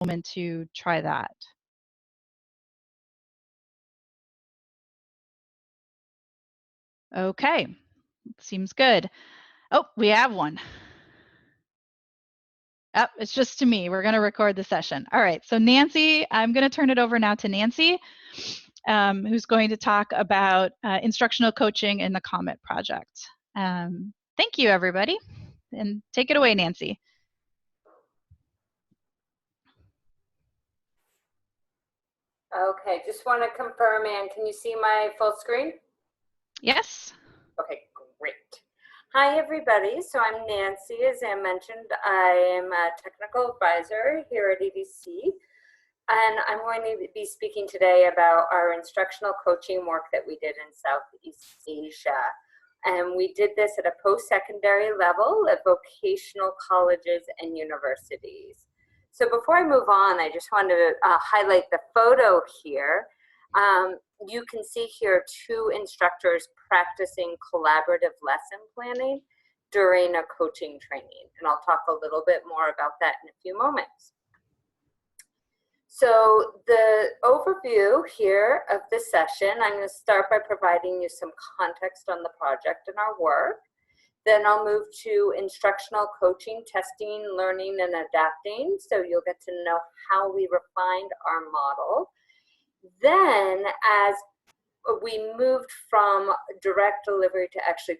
moment to try that. Okay, seems good. Oh, we have one. Oh, it's just to me. We're going to record the session. All right, so Nancy, I'm going to turn it over now to Nancy, who's going to talk about instructional coaching in the COMET project. Thank you, everybody, and take it away, Nancy. Okay, just want to confirm, Anne, can you see my full screen? Yes. Okay, great. Hi, everybody. So I'm Nancy. As Anne mentioned, I am a technical advisor here at EDC, and I'm going to be speaking today about our instructional coaching work that we did in Southeast Asia. And we did this at a post-secondary level at vocational colleges and universities. So before I move on, I just wanted to highlight the photo here. You can see here 2 instructors practicing collaborative lesson planning during a coaching training. And I'll talk a little bit more about that in a few moments. So the overview here of this session, I'm going to start by providing you some context on the project and our work. Then I'll move to instructional coaching, testing, learning, and adapting. So you'll get to know how we refined our model. Then as we moved from direct delivery to actually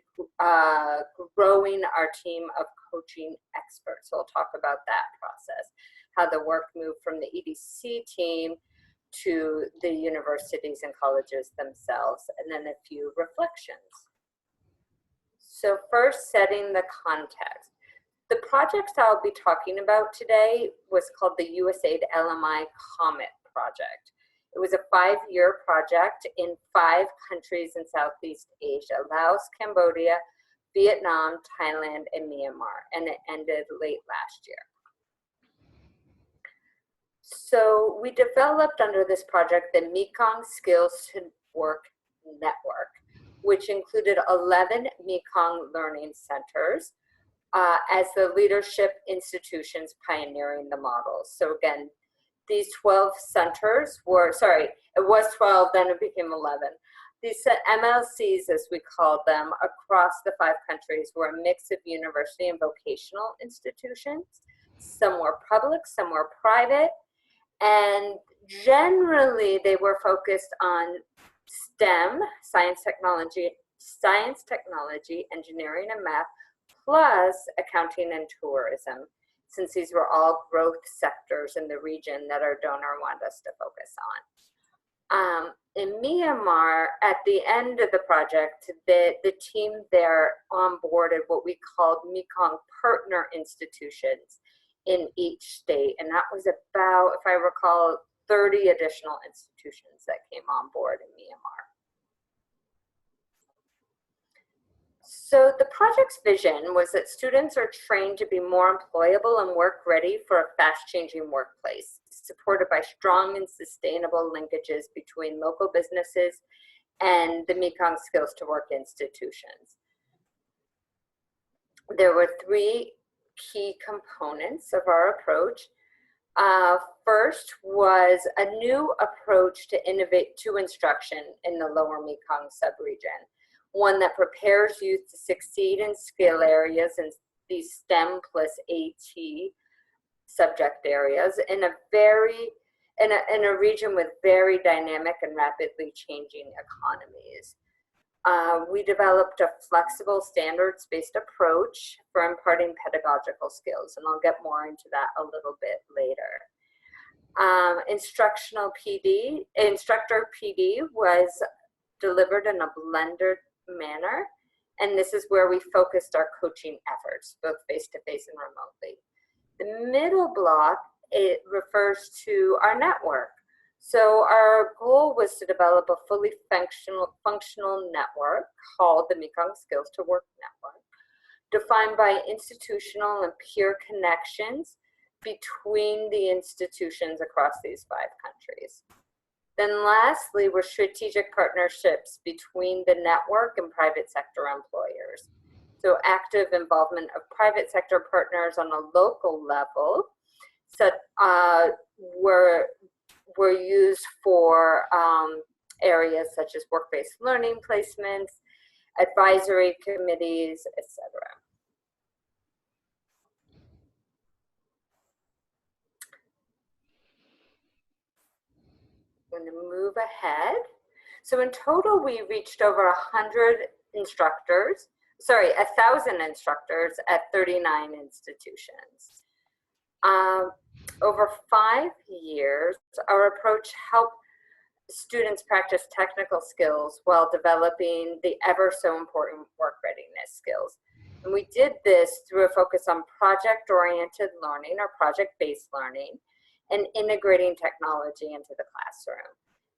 growing our team of coaching experts. So I'll talk about that process, how the work moved from the EDC team to the universities and colleges themselves, and then a few reflections. So first, setting the context. The project I'll be talking about today was called the USAID LMI COMET project. It was a 5-year project in 5 countries in Southeast Asia: Laos, Cambodia, Vietnam, Thailand, and Myanmar, and it ended late last year. So we developed under this project the Mekong Skills to Work Network, which included 11 Mekong Learning Centers as the leadership institutions pioneering the model. So again, these 12 centers were, sorry, it was 12, then it became 11. These MLCs, as we called them, across the 5 countries were a mix of university and vocational institutions. Some were public, some were private, and generally they were focused on STEM, science, technology, engineering, and math, plus accounting and tourism, since these were all growth sectors in the region that our donor wanted us to focus on. In Myanmar, at the end of the project, the team there onboarded what we called Mekong partner institutions in each state, and that was about, if I recall, 30 additional institutions that came on board in Myanmar. So the project's vision was that students are trained to be more employable and work ready for a fast-changing workplace, supported by strong and sustainable linkages between local businesses and the Mekong Skills to Work institutions. There were 3 key components of our approach. First was a new approach to instruction in the lower Mekong subregion, one that prepares youth to succeed in skill areas in these STEM plus AT subject areas in a region with very dynamic and rapidly changing economies. We developed a flexible standards-based approach for imparting pedagogical skills, and I'll get more into that a little bit later. Instructor PD was delivered in a blended manner, and this is where we focused our coaching efforts, both face-to-face and remotely. The middle block, it refers to our network. So our goal was to develop a fully functional network called the Mekong Skills to Work Network, defined by institutional and peer connections between the institutions across these 5 countries. Then lastly were strategic partnerships between the network and private sector employers. So active involvement of private sector partners on a local level, were used for areas such as work-based learning placements, advisory committees, etc. I'm going to move ahead. So in total, we reached over 1,000 instructors at 39 institutions. Over 5 years, our approach helped students practice technical skills while developing the ever so important work readiness skills. And we did this through a focus on project-oriented learning or project-based learning and integrating technology into the classroom.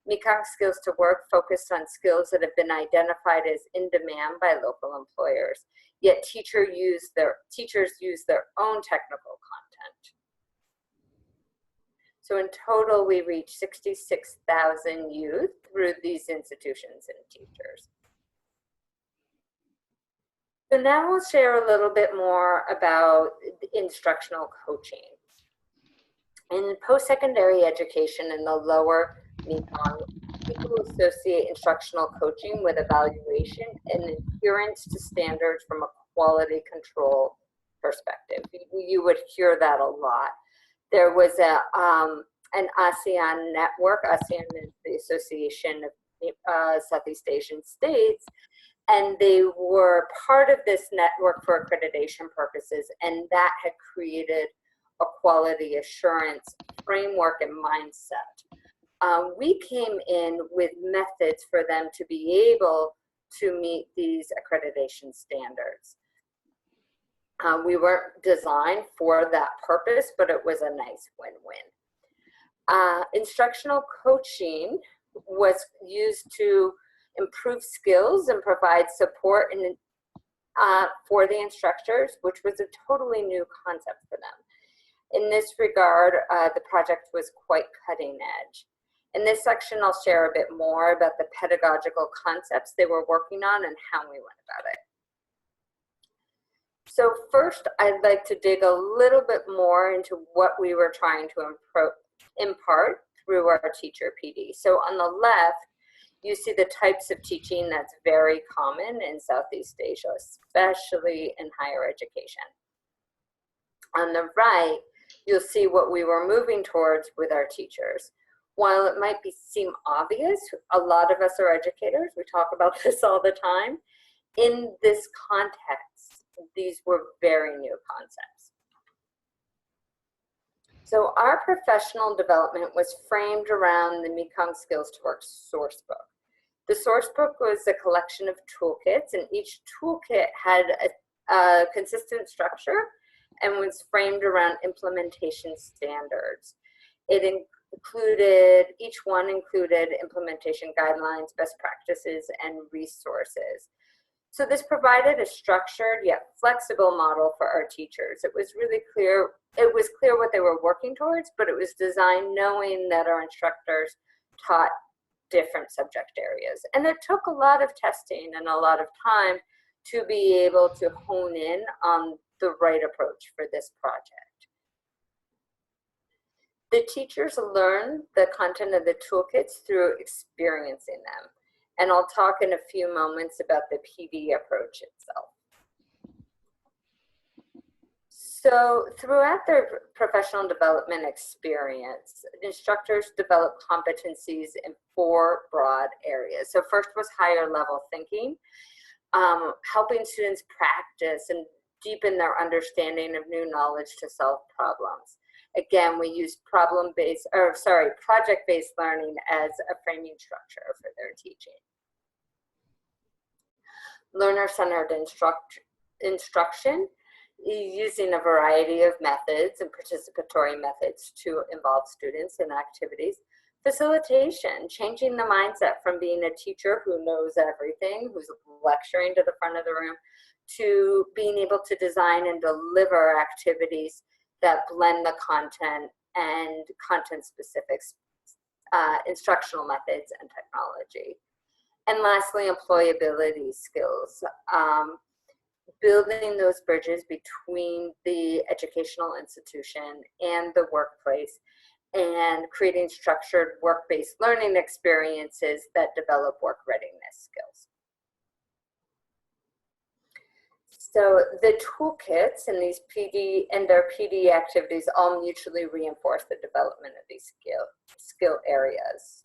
Mekong Skills to Work focused on skills that have been identified as in demand by local employers, yet teachers use their own technical content. So in total, we reached 66,000 youth through these institutions and teachers. So now we'll share a little bit more about instructional coaching. In post-secondary education in the lower Mekong, people associate instructional coaching with evaluation and adherence to standards from a quality control perspective. You would hear that a lot. There was an ASEAN network. ASEAN is the Association of Southeast Asian States, and they were part of this network for accreditation purposes, and that had created a quality assurance framework and mindset. We came in with methods for them to be able to meet these accreditation standards. We weren't designed for that purpose, but it was a nice win-win. Instructional coaching was used to improve skills and provide support for the instructors, which was a totally new concept for them. In this regard, the project was quite cutting edge. In this section, I'll share a bit more about the pedagogical concepts they were working on and how we went about it. So first, I'd like to dig a little bit more into what we were trying to impart through our teacher PD. So on the left, you see the types of teaching that's very common in Southeast Asia, especially in higher education. On the right, you'll see what we were moving towards with our teachers. While it might seem obvious, a lot of us are educators. We talk about this all the time. In this context, these were very new concepts. So our professional development was framed around the Mekong Skills to Work sourcebook. The sourcebook was a collection of toolkits, and each toolkit had a consistent structure and was framed around implementation standards. Each one included implementation guidelines, best practices, and resources. So this provided a structured yet flexible model for our teachers. It was really clear, what they were working towards, but it was designed knowing that our instructors taught different subject areas. And it took a lot of testing and a lot of time to be able to hone in on the right approach for this project. The teachers learn the content of the toolkits through experiencing them. And I'll talk in a few moments about the PD approach itself. So throughout their professional development experience, instructors develop competencies in 4 broad areas. So first was higher level thinking, helping students practice and deepen their understanding of new knowledge to solve problems. Again, we use project-based learning as a framing structure for their teaching. Learner-centered instruction, using a variety of methods and participatory methods to involve students in activities. Facilitation, changing the mindset from being a teacher who knows everything, who's lecturing to the front of the room, to being able to design and deliver activities that blend the content and content-specific instructional methods and technology. And lastly, employability skills. building those bridges between the educational institution and the workplace, and creating structured work-based learning experiences that develop work readiness skills. So the toolkits and these PD and their PD activities all mutually reinforce the development of these skill areas.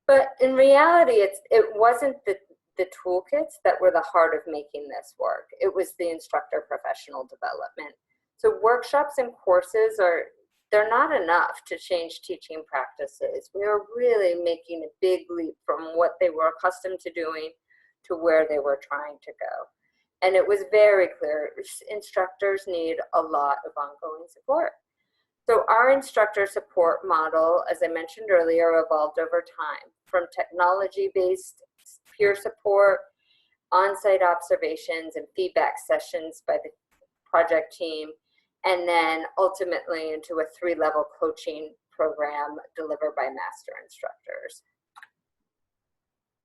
But in reality, it wasn't the toolkits that were the heart of making this work. It was the instructor professional development. So workshops and courses they're not enough to change teaching practices. We are really making a big leap from what they were accustomed to doing to where they were trying to go. And it was very clear, instructors need a lot of ongoing support. So our instructor support model, as I mentioned earlier, evolved over time from technology-based peer support, on-site observations and feedback sessions by the project team, and then ultimately into a 3-level coaching program delivered by master instructors.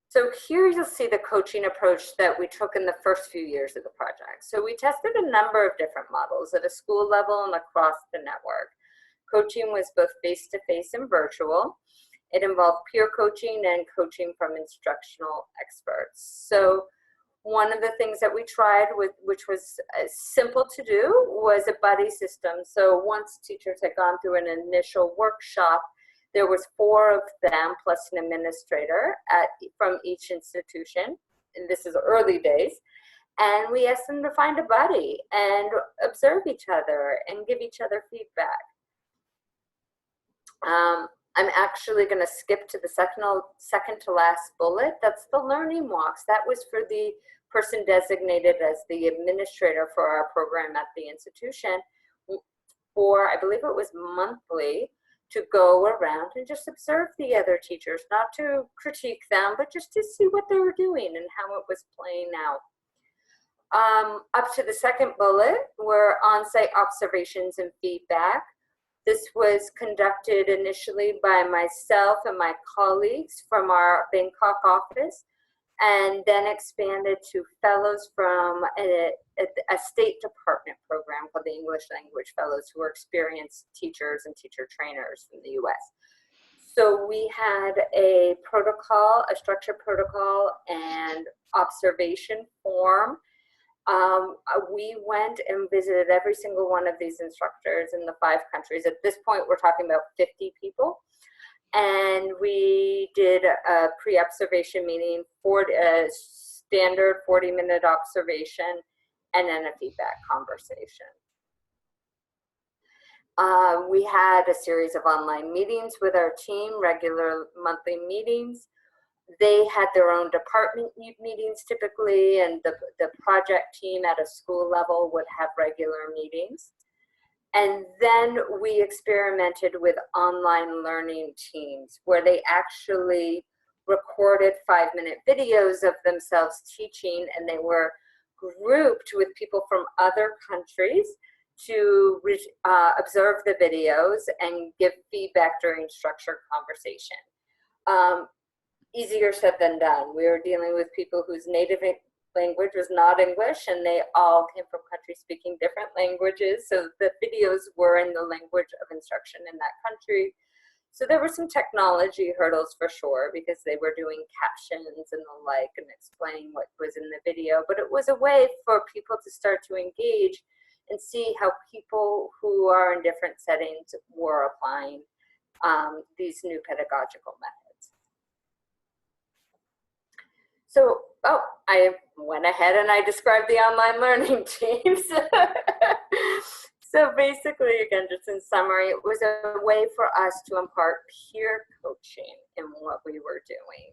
So here you'll see the coaching approach that we took in the first few years of the project. So we tested a number of different models at a school level and across the network. Coaching was both face-to-face and virtual. It involved peer coaching and coaching from instructional experts. So one of the things that we tried, which was simple to do, was a buddy system. So once teachers had gone through an initial workshop, there was 4 of them plus an administrator from each institution, and this is early days, and we asked them to find a buddy and observe each other and give each other feedback. I'm actually going to skip to the second to last bullet. That's the learning walks. That was for the person designated as the administrator for our program at the institution for, I believe it was monthly, to go around and just observe the other teachers, not to critique them, but just to see what they were doing and how it was playing out. Up to the second bullet were on-site observations and feedback. This was conducted initially by myself and my colleagues from our Bangkok office, and then expanded to fellows from a State Department program called the English Language Fellows, who are experienced teachers and teacher trainers in the US. So we had a protocol, a structured protocol and observation form. We went and visited every single one of these instructors in the 5 countries. At this point, we're talking about 50 people. And we did a pre-observation meeting for a standard 40-minute observation and then a feedback conversation. We had a series of online meetings with our team, regular monthly meetings. They had their own department meetings typically, and the project team at a school level would have regular meetings. And then we experimented with online learning teams where they actually recorded 5-minute videos of themselves teaching, and they were grouped with people from other countries to observe the videos and give feedback during structured conversation. Easier said than done. We were dealing with people whose native language was not English, and they all came from countries speaking different languages. So the videos were in the language of instruction in that country. So there were some technology hurdles for sure, because they were doing captions and the like and explaining what was in the video. But it was a way for people to start to engage and see how people who are in different settings were applying these new pedagogical methods. So, I went ahead and I described the online learning teams. So basically, again, just in summary, it was a way for us to impart peer coaching in what we were doing.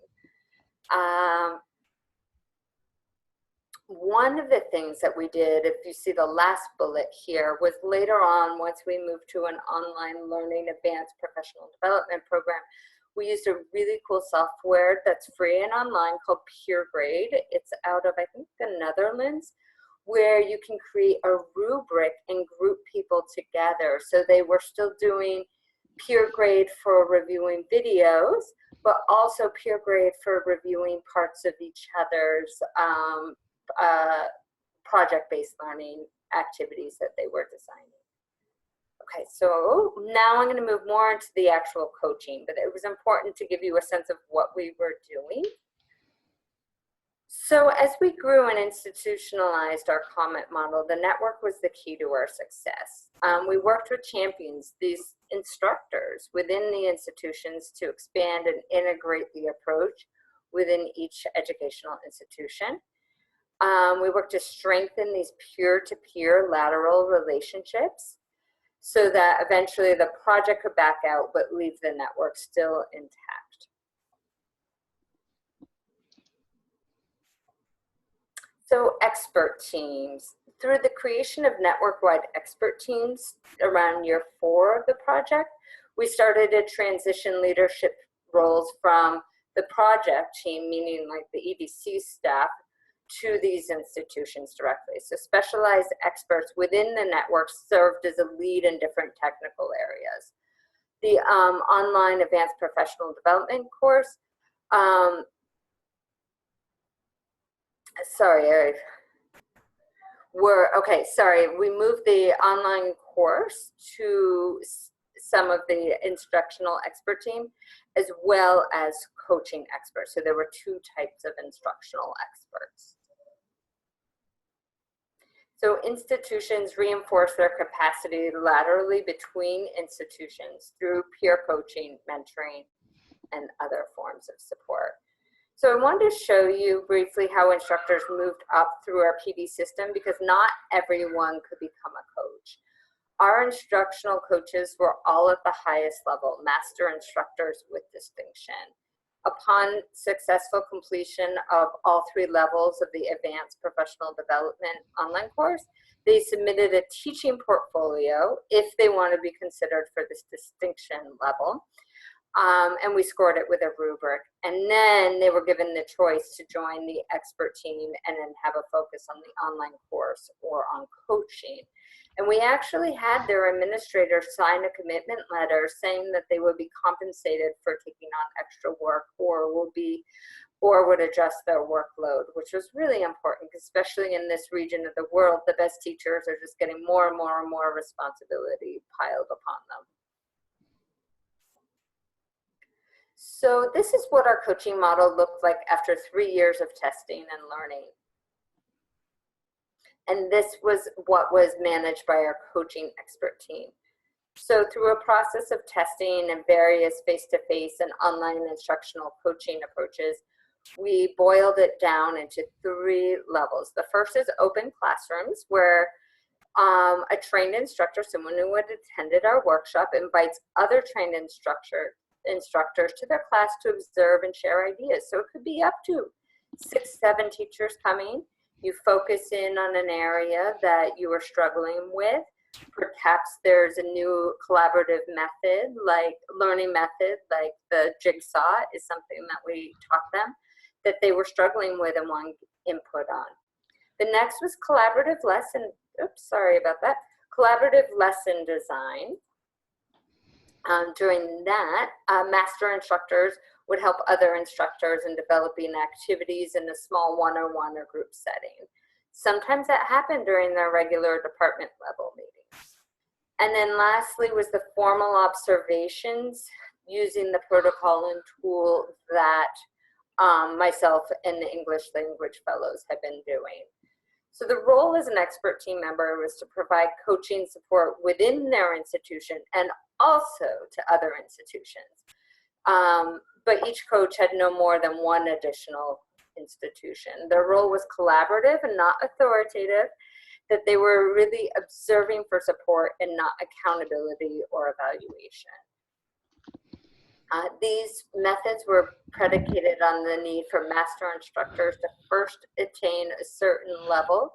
One of the things that we did, if you see the last bullet here, was later on, once we moved to an online learning advanced professional development program, we used a really cool software that's free and online called PeerGrade. It's out of, I think, the Netherlands, where you can create a rubric and group people together. So they were still doing PeerGrade for reviewing videos, but also PeerGrade for reviewing parts of each other's project-based learning activities that they were designing. Okay, so now I'm going to move more into the actual coaching, but it was important to give you a sense of what we were doing. So as we grew and institutionalized our comment model, the network was the key to our success. We worked with champions, these instructors within the institutions, to expand and integrate the approach within each educational institution. We worked to strengthen these peer-to-peer lateral relationships so that eventually the project could back out but leave the network still intact. So expert teams. Through the creation of network-wide expert teams around year 4 of the project, we started to transition leadership roles from the project team, meaning like the EDC staff, to these institutions directly. So specialized experts within the network served as a lead in different technical areas. The online advanced professional development course, we moved the online course to some of the instructional expert team as well as coaching experts. So there were 2 types of instructional experts. So institutions reinforce their capacity laterally between institutions through peer coaching, mentoring, and other forms of support. So I wanted to show you briefly how instructors moved up through our PB system, because not everyone could become a coach. Our instructional coaches were all at the highest level, master instructors with distinction. Upon successful completion of all 3 levels of the Advanced Professional Development online course, they submitted a teaching portfolio if they want to be considered for this distinction level. And we scored it with a rubric. And then they were given the choice to join the expert team and then have a focus on the online course or on coaching. And we actually had their administrators sign a commitment letter saying that they would be compensated for taking on extra work or would adjust their workload, which was really important, especially in this region of the world. The best teachers are just getting more and more and more responsibility piled upon them. So this is what our coaching model looked like after 3 years of testing and learning. And this was what was managed by our coaching expert team. So through a process of testing and various face-to-face and online instructional coaching approaches, we boiled it down into 3 levels. The first is open classrooms, where a trained instructor, someone who had attended our workshop, invites other trained instructors to their class to observe and share ideas. So it could be up to 6, 7 teachers coming. You focus in on an area that you are struggling with. Perhaps there's a new collaborative method, like learning method, like the jigsaw is something that we taught them that they were struggling with and wanted input on. The next was collaborative lesson, collaborative lesson design. During that, master instructors would help other instructors in developing activities in a small one-on-one or group setting. Sometimes that happened during their regular department level meetings. And then lastly was the formal observations using the protocol and tool that myself and the English language fellows have been doing. So the role as an expert team member was to provide coaching support within their institution and also to other institutions. But each coach had no more than 1 additional institution. Their role was collaborative and not authoritative, that they were really observing for support and not accountability or evaluation. These methods were predicated on the need for master instructors to first attain a certain level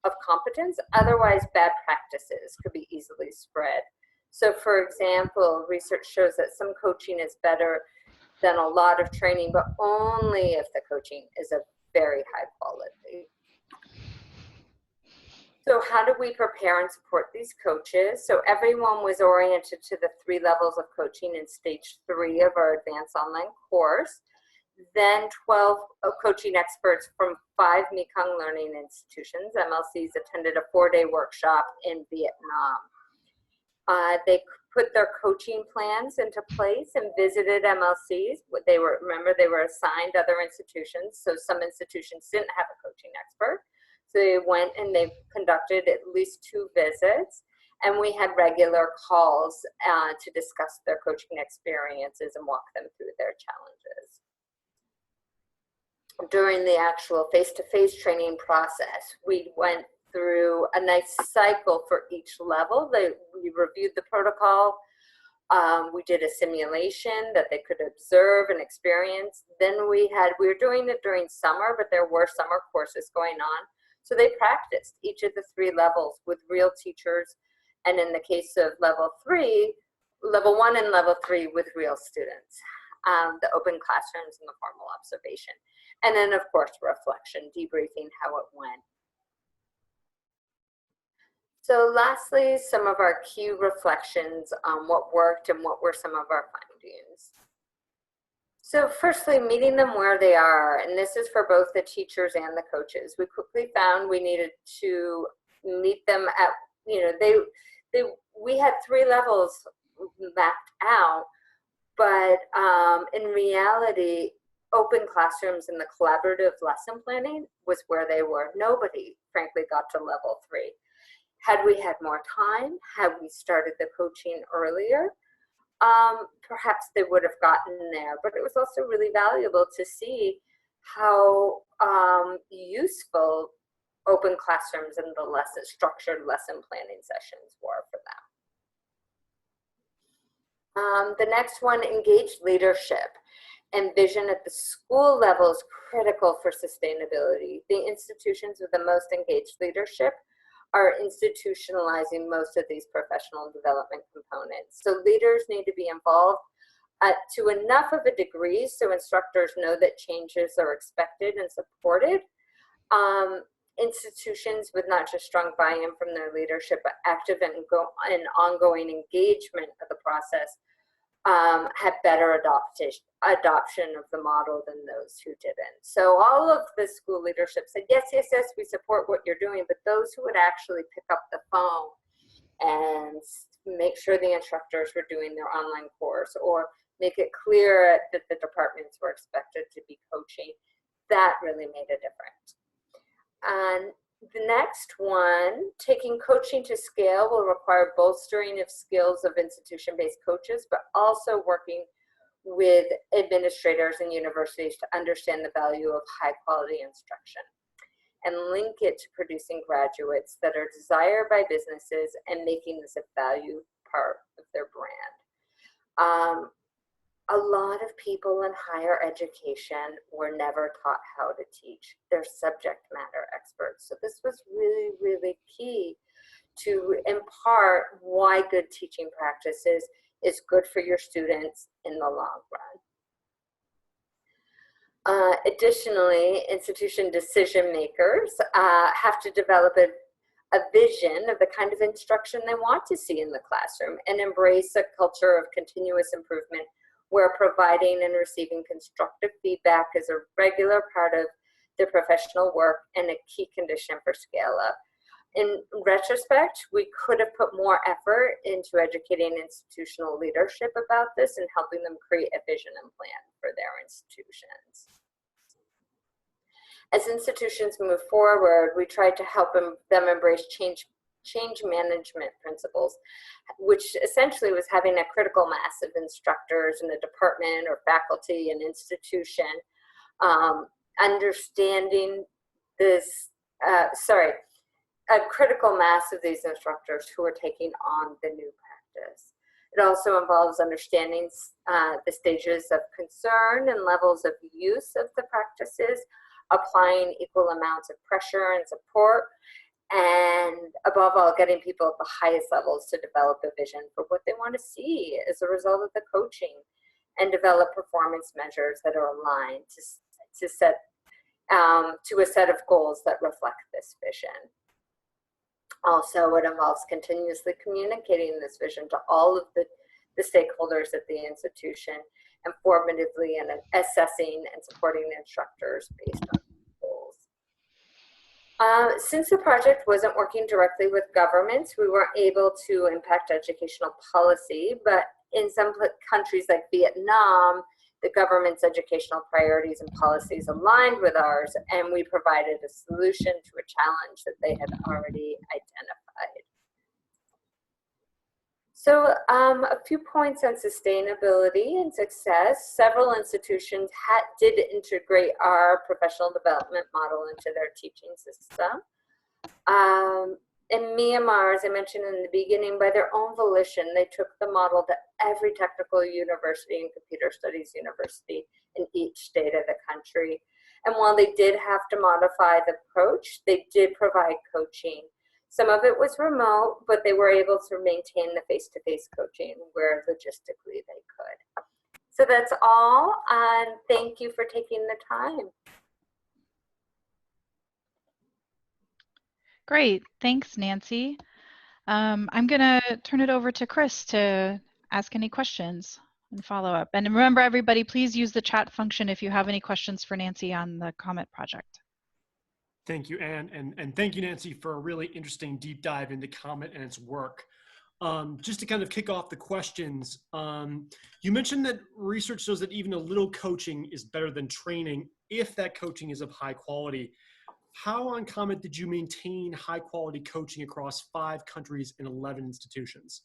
of competence, otherwise bad practices could be easily spread. So for example, research shows that some coaching is better than a lot of training, but only if the coaching is of very high quality. So how do we prepare and support these coaches? So everyone was oriented to the 3 levels of coaching in stage 3 of our advanced online course. then 12 coaching experts from 5 Mekong learning institutions, MLCs, attended a 4-day workshop in Vietnam. They put their coaching plans into place and visited MLCs. Remember, they were assigned other institutions, so some institutions didn't have a coaching expert. So they went and they conducted at least 2 visits, and we had regular calls to discuss their coaching experiences and walk them through their challenges. During the actual face-to-face training process, we went through a nice cycle for each level. We reviewed the protocol. We did a simulation that they could observe and experience. Then we were doing it during summer, but there were summer courses going on. So they practiced each of the 3 levels with real teachers. And in the case of level 1 and level 3 with real students, the open classrooms and the formal observation. And then of course, reflection, debriefing how it went. So lastly, some of our key reflections on what worked and what were some of our findings. So firstly, meeting them where they are, and this is for both the teachers and the coaches. We quickly found we needed to meet them at, we had 3 levels mapped out, but in reality, open classrooms and the collaborative lesson planning was where they were. Nobody, frankly, got to level 3. Had we had more time, had we started the coaching earlier, perhaps they would have gotten there. But it was also really valuable to see how useful open classrooms and the structured lesson planning sessions were for them. The next one, engaged leadership and vision at the school level is critical for sustainability. The institutions with the most engaged leadership are institutionalizing most of these professional development components. So leaders need to be involved to enough of a degree so instructors know that changes are expected and supported. Institutions with not just strong buy-in from their leadership, but active and ongoing engagement of the process had better adoption of the model than those who didn't. So all of the school leadership said, yes, yes, yes, we support what you're doing, but those who would actually pick up the phone and make sure the instructors were doing their online course or make it clear that the departments were expected to be coaching, that really made a difference. And the next one, taking coaching to scale will require bolstering of skills of institution-based coaches, but also working with administrators and universities to understand the value of high-quality instruction and link it to producing graduates that are desired by businesses and making this a value part of their brand. A lot of people in higher education were never taught how to teach. They're subject matter experts. So this was really, really key to impart why good teaching practices is good for your students in the long run. Additionally, institution decision makers have to develop a vision of the kind of instruction they want to see in the classroom and embrace a culture of continuous improvement where providing and receiving constructive feedback is a regular part of their professional work and a key condition for scale up. In retrospect, we could have put more effort into educating institutional leadership about this and helping them create a vision and plan for their institutions. As institutions move forward, we tried to help them embrace change management principles, which essentially was having a critical mass of instructors in a department or faculty and institution, understanding this, a critical mass of these instructors who are taking on the new practice. It also involves understanding the stages of concern and levels of use of the practices, applying equal amounts of pressure and support, and above all, getting people at the highest levels to develop a vision for what they want to see as a result of the coaching and develop performance measures that are aligned to a set of goals that reflect this vision. Also, it involves continuously communicating this vision to all of the stakeholders at the institution and formatively and assessing and supporting instructors based on goals. Since the project wasn't working directly with governments, we weren't able to impact educational policy, but in some countries like Vietnam, the government's educational priorities and policies aligned with ours, and we provided a solution to a challenge that they had already identified. So a few points on sustainability and success. Several institutions did integrate our professional development model into their teaching system. In Myanmar, as I mentioned in the beginning, by their own volition, they took the model to every technical university and computer studies university in each state of the country. And while they did have to modify the approach, they did provide coaching. Some of it was remote, but they were able to maintain the face-to-face coaching where logistically they could. So that's all, and thank you for taking the time. Great, thanks, Nancy. I'm gonna turn it over to Chris to ask any questions and follow up. And remember, everybody, please use the chat function if you have any questions for Nancy on the COMET project. Thank you, Anne, and thank you, Nancy, for a really interesting deep dive into COMET and its work. Just to kind of kick off the questions, you mentioned that research shows that even a little coaching is better than training if that coaching is of high quality. How on COMET did you maintain high quality coaching across 5 countries and 11 institutions?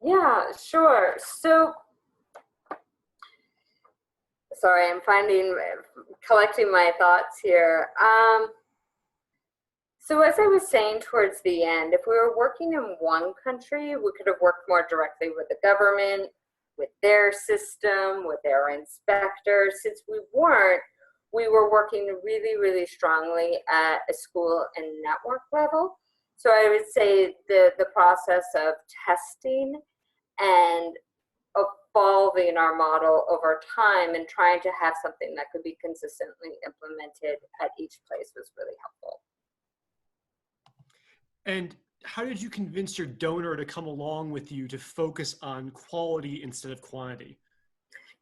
Yeah, sure. So, sorry, I'm collecting my thoughts here. So as I was saying towards the end, if we were working in one country, we could have worked more directly with the government, with their system, with their inspectors. Since we weren't, we were working really, really strongly at a school and network level. So I would say the process of testing and evolving our model over time and trying to have something that could be consistently implemented at each place was really helpful. And how did you convince your donor to come along with you to focus on quality instead of quantity?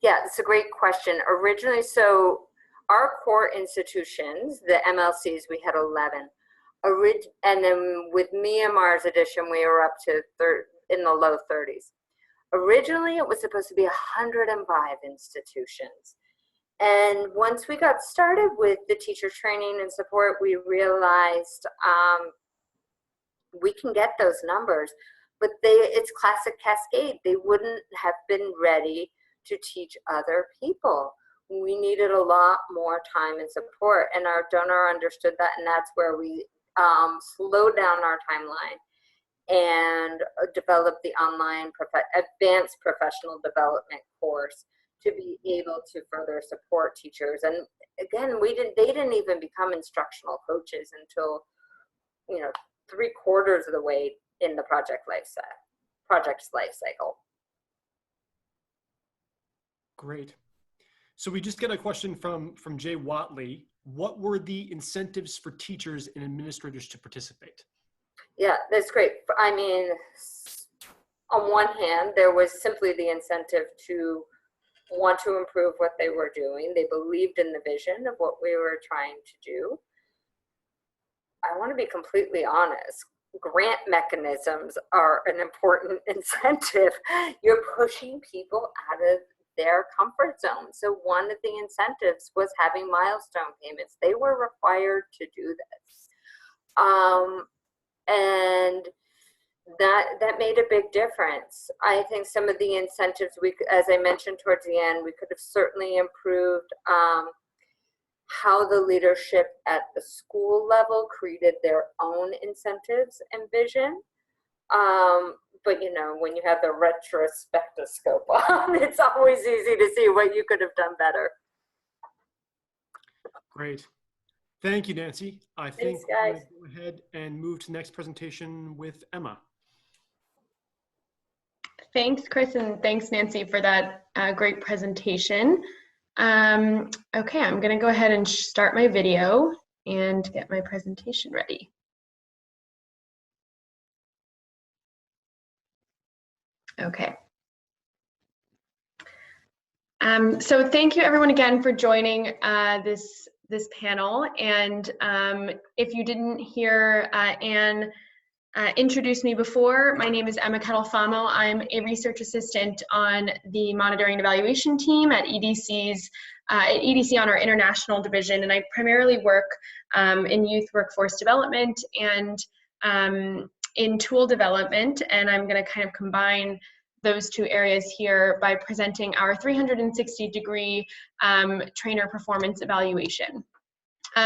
Yeah, it's a great question. Originally, so our core institutions, the MLCs, we had 11. And then with Myanmar's addition, we were up to in the low 30s. Originally, it was supposed to be 105 institutions. And once we got started with the teacher training and support, we realized we can get those numbers, but it's classic cascade. They wouldn't have been ready to teach other people. We needed a lot more time and support, and our donor understood that, and that's where we slowed down our timeline and developed the online advanced professional development course to be able to further support teachers. And again, they didn't even become instructional coaches until 3/4 of the way in the project's life cycle. Great. So we just get a question from Jay Watley. What were the incentives for teachers and administrators to participate? Yeah, that's great. I mean, on one hand, there was simply the incentive to want to improve what they were doing. They believed in the vision of what we were trying to do. I want to be completely honest. Grant mechanisms are an important incentive. You're pushing people out of their comfort zone. So one of the incentives was having milestone payments. They were required to do this. And that made a big difference. I think some of the incentives, as I mentioned towards the end, we could have certainly improved how the leadership at the school level created their own incentives and vision. But when you have the retrospectoscope on, it's always easy to see what you could have done better. Great. Thank you, Nancy. I think guys. we'll go ahead and move to the next presentation with Emma. Thanks, Chris, and thanks, Nancy, for that great presentation. Okay, I'm going to go ahead and start my video and get my presentation ready. Okay. So thank you everyone again for joining this panel. And if you didn't hear Anne introduce me before, my name is Emma Kettle-Famo. I'm a research assistant on the monitoring and evaluation team at EDC on our international division, and I primarily work in youth workforce development and in tool development, and I'm going to kind of combine those two areas here by presenting our 360-degree trainer performance evaluation.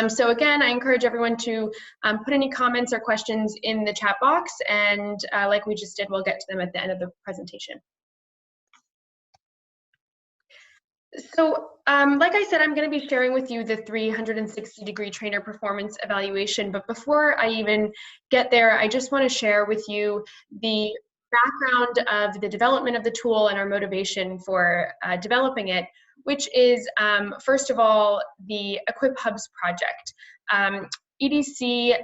So again, I encourage everyone to put any comments or questions in the chat box, and like we just did, we'll get to them at the end of the presentation. So like I said, I'm going to be sharing with you the 360-degree trainer performance evaluation, but before I even get there, I just want to share with you the background of the development of the tool and our motivation for developing it, which is, first of all, the Equip Hubs project. EDC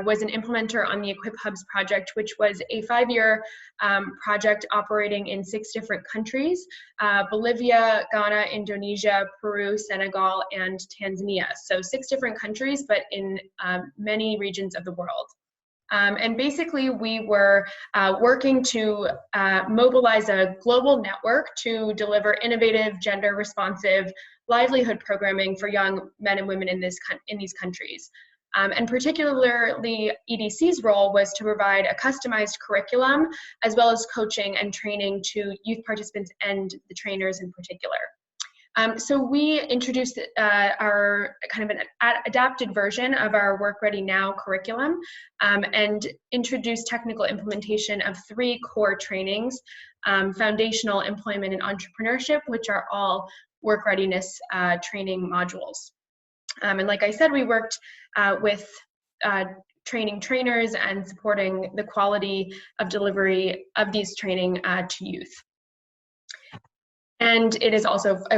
was an implementer on the Equip Hubs project, which was a 5-year project operating in 6 different countries: Bolivia, Ghana, Indonesia, Peru, Senegal, and Tanzania. So 6 different countries, but in many regions of the world. And basically, we were working to mobilize a global network to deliver innovative, gender-responsive livelihood programming for young men and women in these countries. And particularly, EDC's role was to provide a customized curriculum, as well as coaching and training to youth participants and the trainers in particular. So we introduced our kind of an adapted version of our Work Ready Now curriculum and introduced technical implementation of 3 core trainings: foundational, employment, and entrepreneurship, which are all work readiness training modules. And like I said, we worked with training trainers and supporting the quality of delivery of these training to youth. And it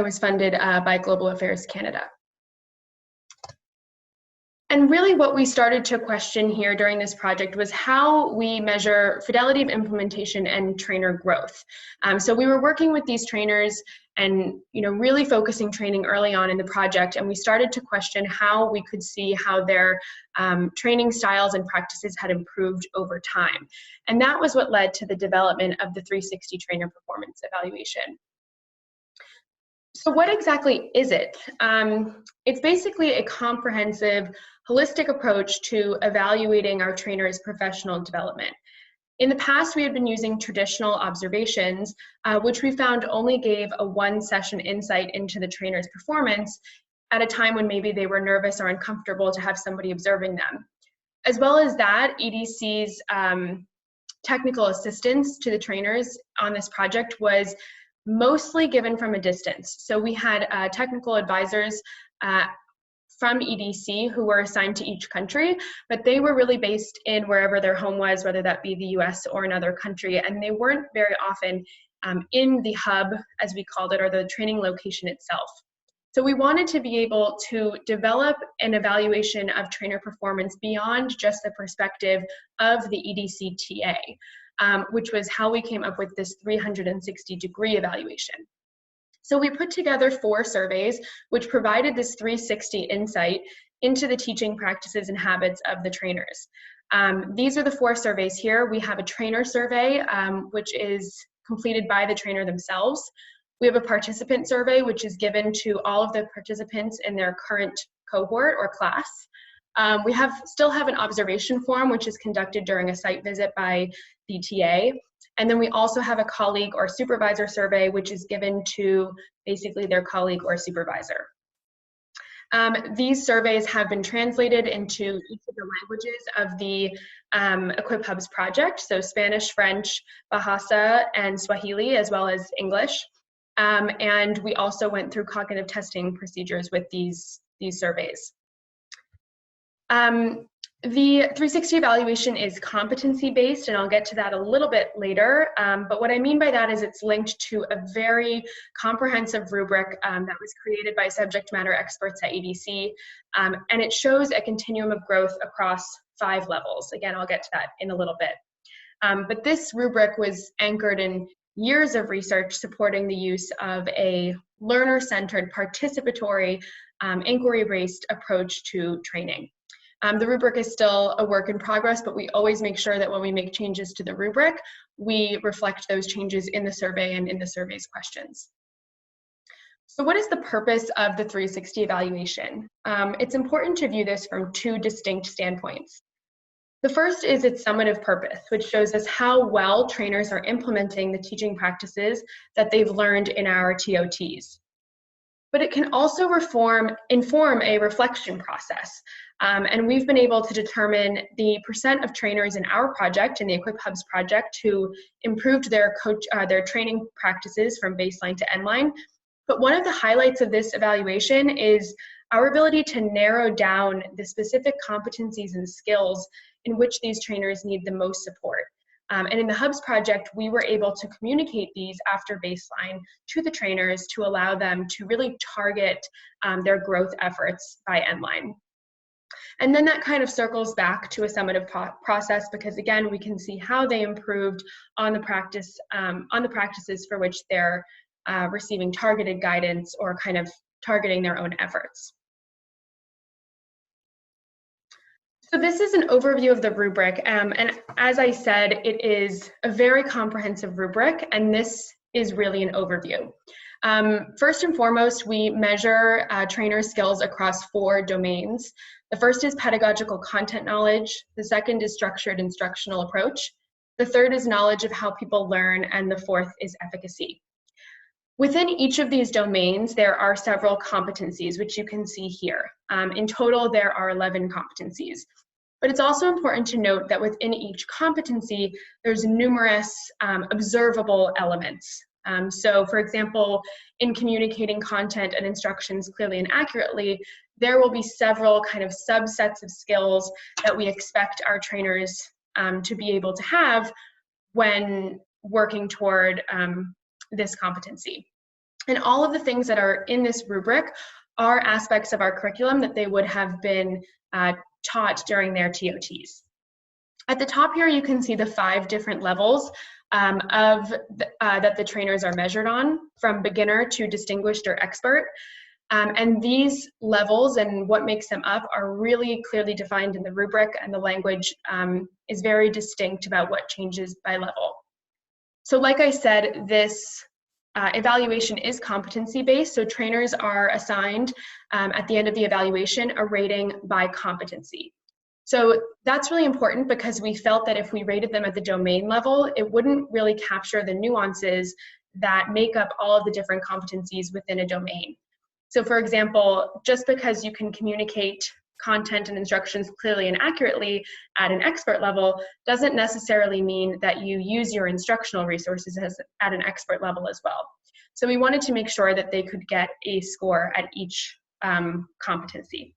was funded by Global Affairs Canada. And really what we started to question here during this project was how we measure fidelity of implementation and trainer growth. So we were working with these trainers and really focusing training early on in the project, and we started to question how we could see how their training styles and practices had improved over time. And that was what led to the development of the 360 trainer performance evaluation. So what exactly is it? It's basically a comprehensive, holistic approach to evaluating our trainers' professional development. In the past, we had been using traditional observations, which we found only gave a 1-session insight into the trainer's performance at a time when maybe they were nervous or uncomfortable to have somebody observing them. As well as that, EDC's technical assistance to the trainers on this project was mostly given from a distance. So we had technical advisors from EDC who were assigned to each country, but they were really based in wherever their home was, whether that be the US or another country, and they weren't very often in the hub, as we called it, or the training location itself. So we wanted to be able to develop an evaluation of trainer performance beyond just the perspective of the EDC TA, which was how we came up with this 360-degree evaluation. So we put together 4 surveys, which provided this 360 insight into the teaching practices and habits of the trainers. These are the 4 surveys here. We have a trainer survey, which is completed by the trainer themselves. We have a participant survey, which is given to all of the participants in their current cohort or class. We still have an observation form, which is conducted during a site visit by the TA. And then we also have a colleague or supervisor survey, which is given to basically their colleague or supervisor. These surveys have been translated into each of the languages of the Equip Hubs project, so Spanish, French, Bahasa, and Swahili, as well as English. And we also went through cognitive testing procedures with these surveys. The 360 evaluation is competency-based, and I'll get to that a little bit later. But what I mean by that is it's linked to a very comprehensive rubric that was created by subject matter experts at EDC, and it shows a continuum of growth across 5 levels. Again, I'll get to that in a little bit. But this rubric was anchored in years of research supporting the use of a learner-centered, participatory, inquiry-based approach to training. The rubric is still a work in progress, but we always make sure that when we make changes to the rubric, we reflect those changes in the survey and in the survey's questions. So what is the purpose of the 360 evaluation? It's important to view this from two distinct standpoints. The first is its summative purpose, which shows us how well trainers are implementing the teaching practices that they've learned in our TOTs. But it can also inform a reflection process. And we've been able to determine the percent of trainers in our project, in the Equip Hubs project, who improved their training practices from baseline to endline. But one of the highlights of this evaluation is our ability to narrow down the specific competencies and skills in which these trainers need the most support. And in the Hubs project, we were able to communicate these after baseline to the trainers to allow them to really target their growth efforts by endline. And then that kind of circles back to a summative process, because again, we can see how they improved on the practices for which they're receiving targeted guidance or kind of targeting their own efforts. So this is an overview of the rubric, and as I said, it is a very comprehensive rubric, and this is really an overview. First and foremost, we measure trainer skills across 4 domains. The first is pedagogical content knowledge, the second is structured instructional approach, the third is knowledge of how people learn, and the fourth is efficacy. Within each of these domains, there are several competencies, which you can see here. In total, there are 11 competencies. But it's also important to note that within each competency, there's numerous observable elements. So for example, in communicating content and instructions clearly and accurately, there will be several kind of subsets of skills that we expect our trainers to be able to have when working toward this competency. And all of the things that are in this rubric are aspects of our curriculum that they would have been taught during their TOTs. At the top here, you can see the 5 different levels that the trainers are measured on, from beginner to distinguished or expert. And these levels and what makes them up are really clearly defined in the rubric, and the language is very distinct about what changes by level. So like I said, this evaluation is competency-based, so trainers are assigned at the end of the evaluation a rating by competency. So that's really important because we felt that if we rated them at the domain level, it wouldn't really capture the nuances that make up all of the different competencies within a domain. So for example, just because you can communicate content and instructions clearly and accurately at an expert level doesn't necessarily mean that you use your instructional resources at an expert level as well. So we wanted to make sure that they could get a score at each competency.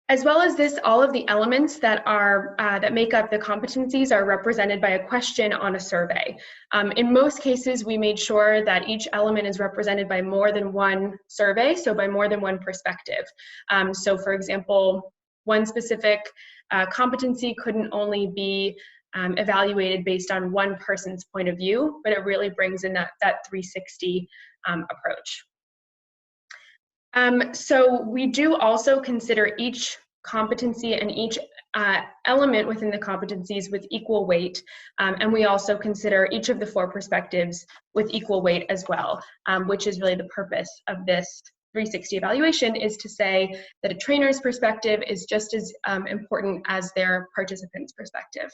As well as this, all of the elements that are that make up the competencies are represented by a question on a survey. In most cases, we made sure that each element is represented by more than one survey, so by more than one perspective. So for example, one specific competency couldn't only be evaluated based on one person's point of view, but it really brings in that 360 approach. So we do also consider each competency and each element within the competencies with equal weight, and we also consider each of the 4 perspectives with equal weight as well, which is really the purpose of this 360 evaluation, is to say that a trainer's perspective is just as important as their participant's perspective.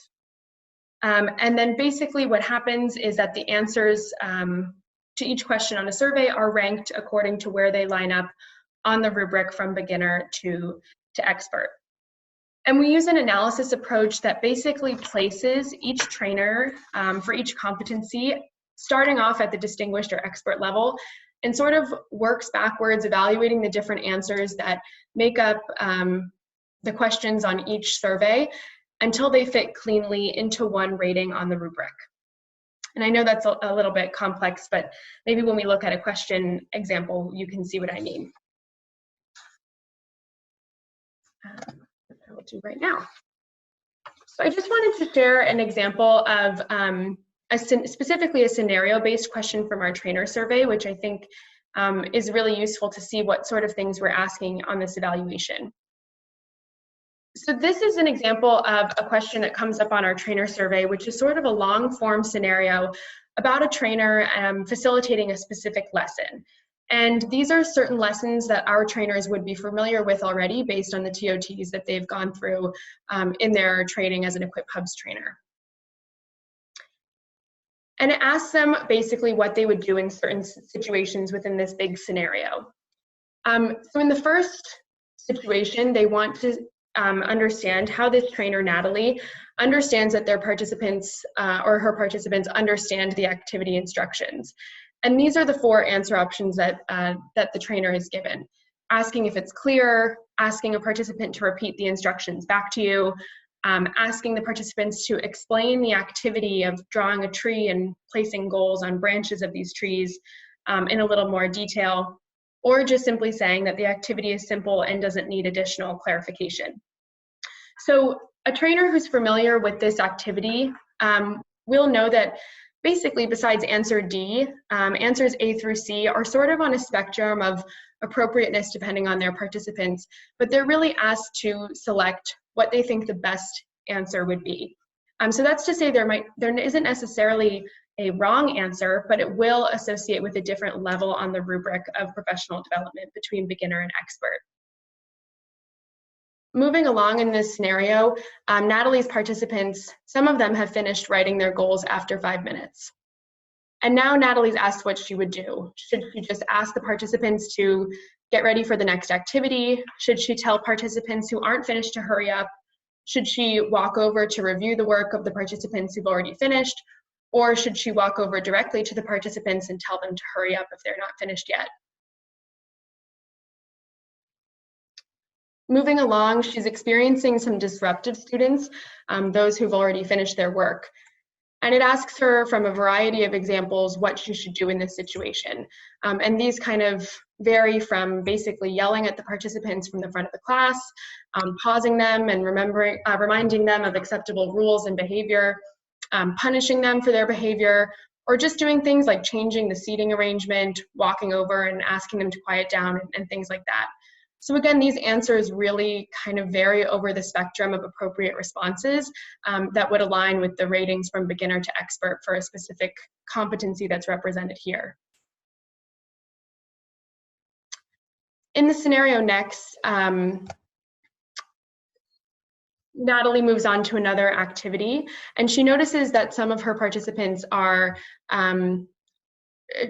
And then basically what happens is that the answers to each question on a survey are ranked according to where they line up on the rubric from beginner to expert. And we use an analysis approach that basically places each trainer for each competency, starting off at the distinguished or expert level, and sort of works backwards, evaluating the different answers that make up the questions on each survey until they fit cleanly into one rating on the rubric. And I know that's a little bit complex, but maybe when we look at a question example, you can see what I mean. What I will do right now. So I just wanted to share an example of specifically a scenario-based question from our trainer survey, which I think is really useful to see what sort of things we're asking on this evaluation. So this is an example of a question that comes up on our trainer survey, which is sort of a long-form scenario about a trainer facilitating a specific lesson. And these are certain lessons that our trainers would be familiar with already based on the TOTs that they've gone through in their training as an Equip Hubs trainer. And it asks them basically what they would do in certain situations within this big scenario. So in the first situation, they want to understand how this trainer, Natalie, understands that their participants or her participants understand the activity instructions. And these are the 4 answer options that, that the trainer is given. Asking if it's clear, asking a participant to repeat the instructions back to you, asking the participants to explain the activity of drawing a tree and placing goals on branches of these trees in a little more detail, or just simply saying that the activity is simple and doesn't need additional clarification. So a trainer who's familiar with this activity will know that basically besides answer D, answers A through C are sort of on a spectrum of appropriateness depending on their participants, but they're really asked to select what they think the best answer would be. So that's to say there isn't necessarily a wrong answer, but it will associate with a different level on the rubric of professional development between beginner and expert. Moving along in this scenario, Natalie's participants, some of them have finished writing their goals after 5 minutes. And now Natalie's asked what she would do. Should she just ask the participants to get ready for the next activity? Should she tell participants who aren't finished to hurry up? Should she walk over to review the work of the participants who've already finished? Or should she walk over directly to the participants and tell them to hurry up if they're not finished yet? Moving along, she's experiencing some disruptive students, those who've already finished their work. And it asks her from a variety of examples what she should do in this situation. And these kind of vary from basically yelling at the participants from the front of the class, pausing them and reminding them of acceptable rules and behavior, punishing them for their behavior, or just doing things like changing the seating arrangement, walking over and asking them to quiet down and things like that. So again, these answers really kind of vary over the spectrum of appropriate responses that would align with the ratings from beginner to expert for a specific competency that's represented here. In the scenario next, Natalie moves on to another activity, and she notices that some of her participants are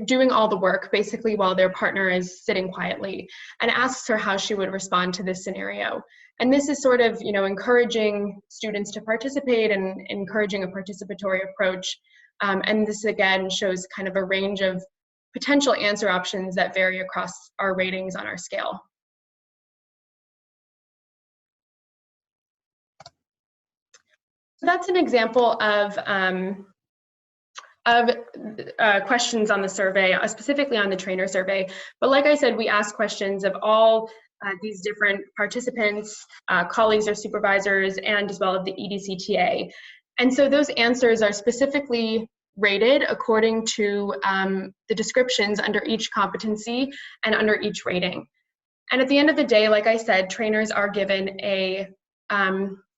doing all the work basically while their partner is sitting quietly, and asks her how she would respond to this scenario. And this is sort of, encouraging students to participate and encouraging a participatory approach. And this again shows kind of a range of potential answer options that vary across our ratings on our scale. So that's an example of questions on the survey, specifically on the trainer survey. But like I said, we ask questions of all these different participants, colleagues or supervisors, and as well as the EDCTA. And so those answers are specifically rated according to the descriptions under each competency and under each rating. And at the end of the day, like I said, trainers are given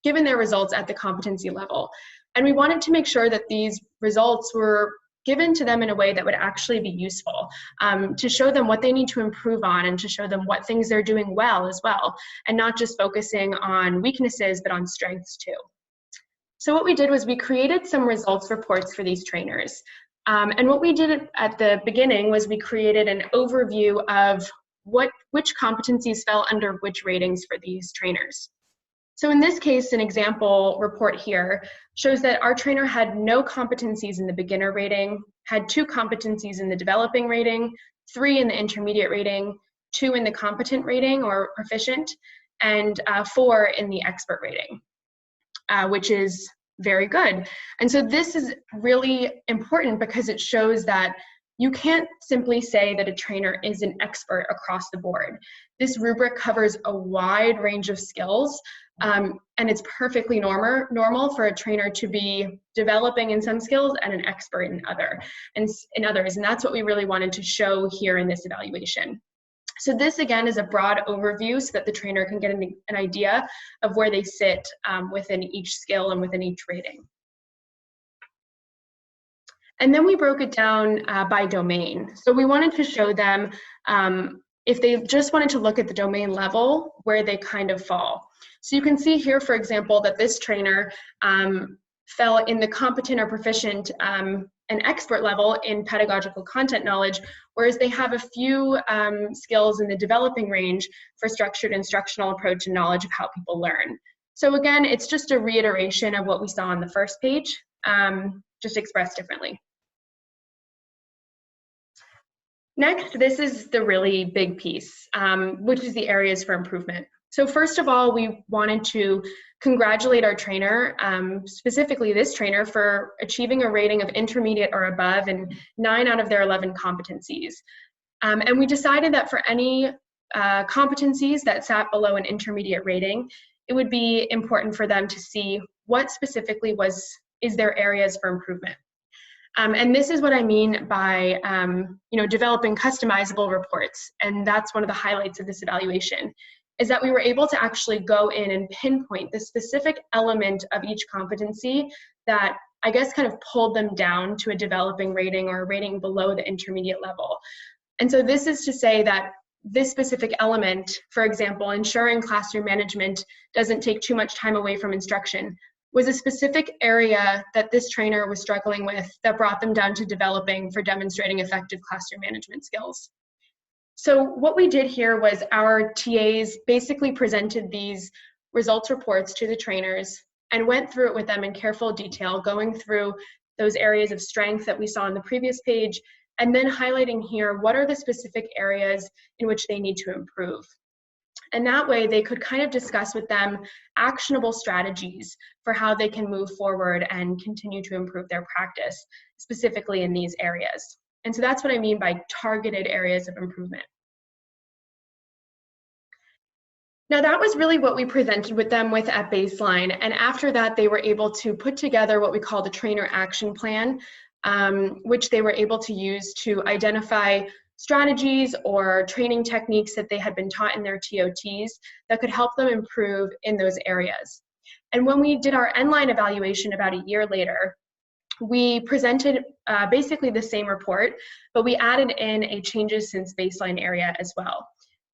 given their results at the competency level. And we wanted to make sure that these results were given to them in a way that would actually be useful, to show them what they need to improve on and to show them what things they're doing well as well, and not just focusing on weaknesses, but on strengths too. So what we did was we created some results reports for these trainers. And what we did at the beginning was we created an overview of which competencies fell under which ratings for these trainers. So in this case, an example report here shows that our trainer had no competencies in the beginner rating, had 2 competencies in the developing rating, 3 in the intermediate rating, 2 in the competent rating or proficient, and 4 in the expert rating, which is very good. And so this is really important because it shows that you can't simply say that a trainer is an expert across the board. This rubric covers a wide range of skills And it's perfectly normal for a trainer to be developing in some skills and an expert in others. And that's what we really wanted to show here in this evaluation. So this, again, is a broad overview so that the trainer can get an idea of where they sit within each skill and within each rating. And then we broke it down by domain. So we wanted to show them, if they just wanted to look at the domain level, where they kind of fall. So you can see here, for example, that this trainer fell in the competent or proficient and expert level in pedagogical content knowledge, whereas they have a few skills in the developing range for structured instructional approach and knowledge of how people learn. So again, it's just a reiteration of what we saw on the first page, just expressed differently. Next, this is the really big piece, which is the areas for improvement. So first of all, we wanted to congratulate our trainer, specifically this trainer, for achieving a rating of intermediate or above in 9 out of their 11 competencies. And we decided that for any competencies that sat below an intermediate rating, it would be important for them to see what specifically is their areas for improvement. And this is what I mean by developing customizable reports. And that's one of the highlights of this evaluation, is that we were able to actually go in and pinpoint the specific element of each competency that I guess kind of pulled them down to a developing rating or a rating below the intermediate level. And so this is to say that this specific element, for example, ensuring classroom management doesn't take too much time away from instruction, was a specific area that this trainer was struggling with that brought them down to developing for demonstrating effective classroom management skills. So what we did here was our TAs basically presented these results reports to the trainers and went through it with them in careful detail, going through those areas of strength that we saw on the previous page, and then highlighting here what are the specific areas in which they need to improve. And that way they could kind of discuss with them actionable strategies for how they can move forward and continue to improve their practice, specifically in these areas. And so that's what I mean by targeted areas of improvement. Now that was really what we presented with them with at baseline. And after that, they were able to put together what we call the trainer action plan, which they were able to use to identify strategies or training techniques that they had been taught in their TOTs that could help them improve in those areas. And when we did our end-line evaluation about a year later, we presented basically the same report, but we added in a changes since baseline area as well.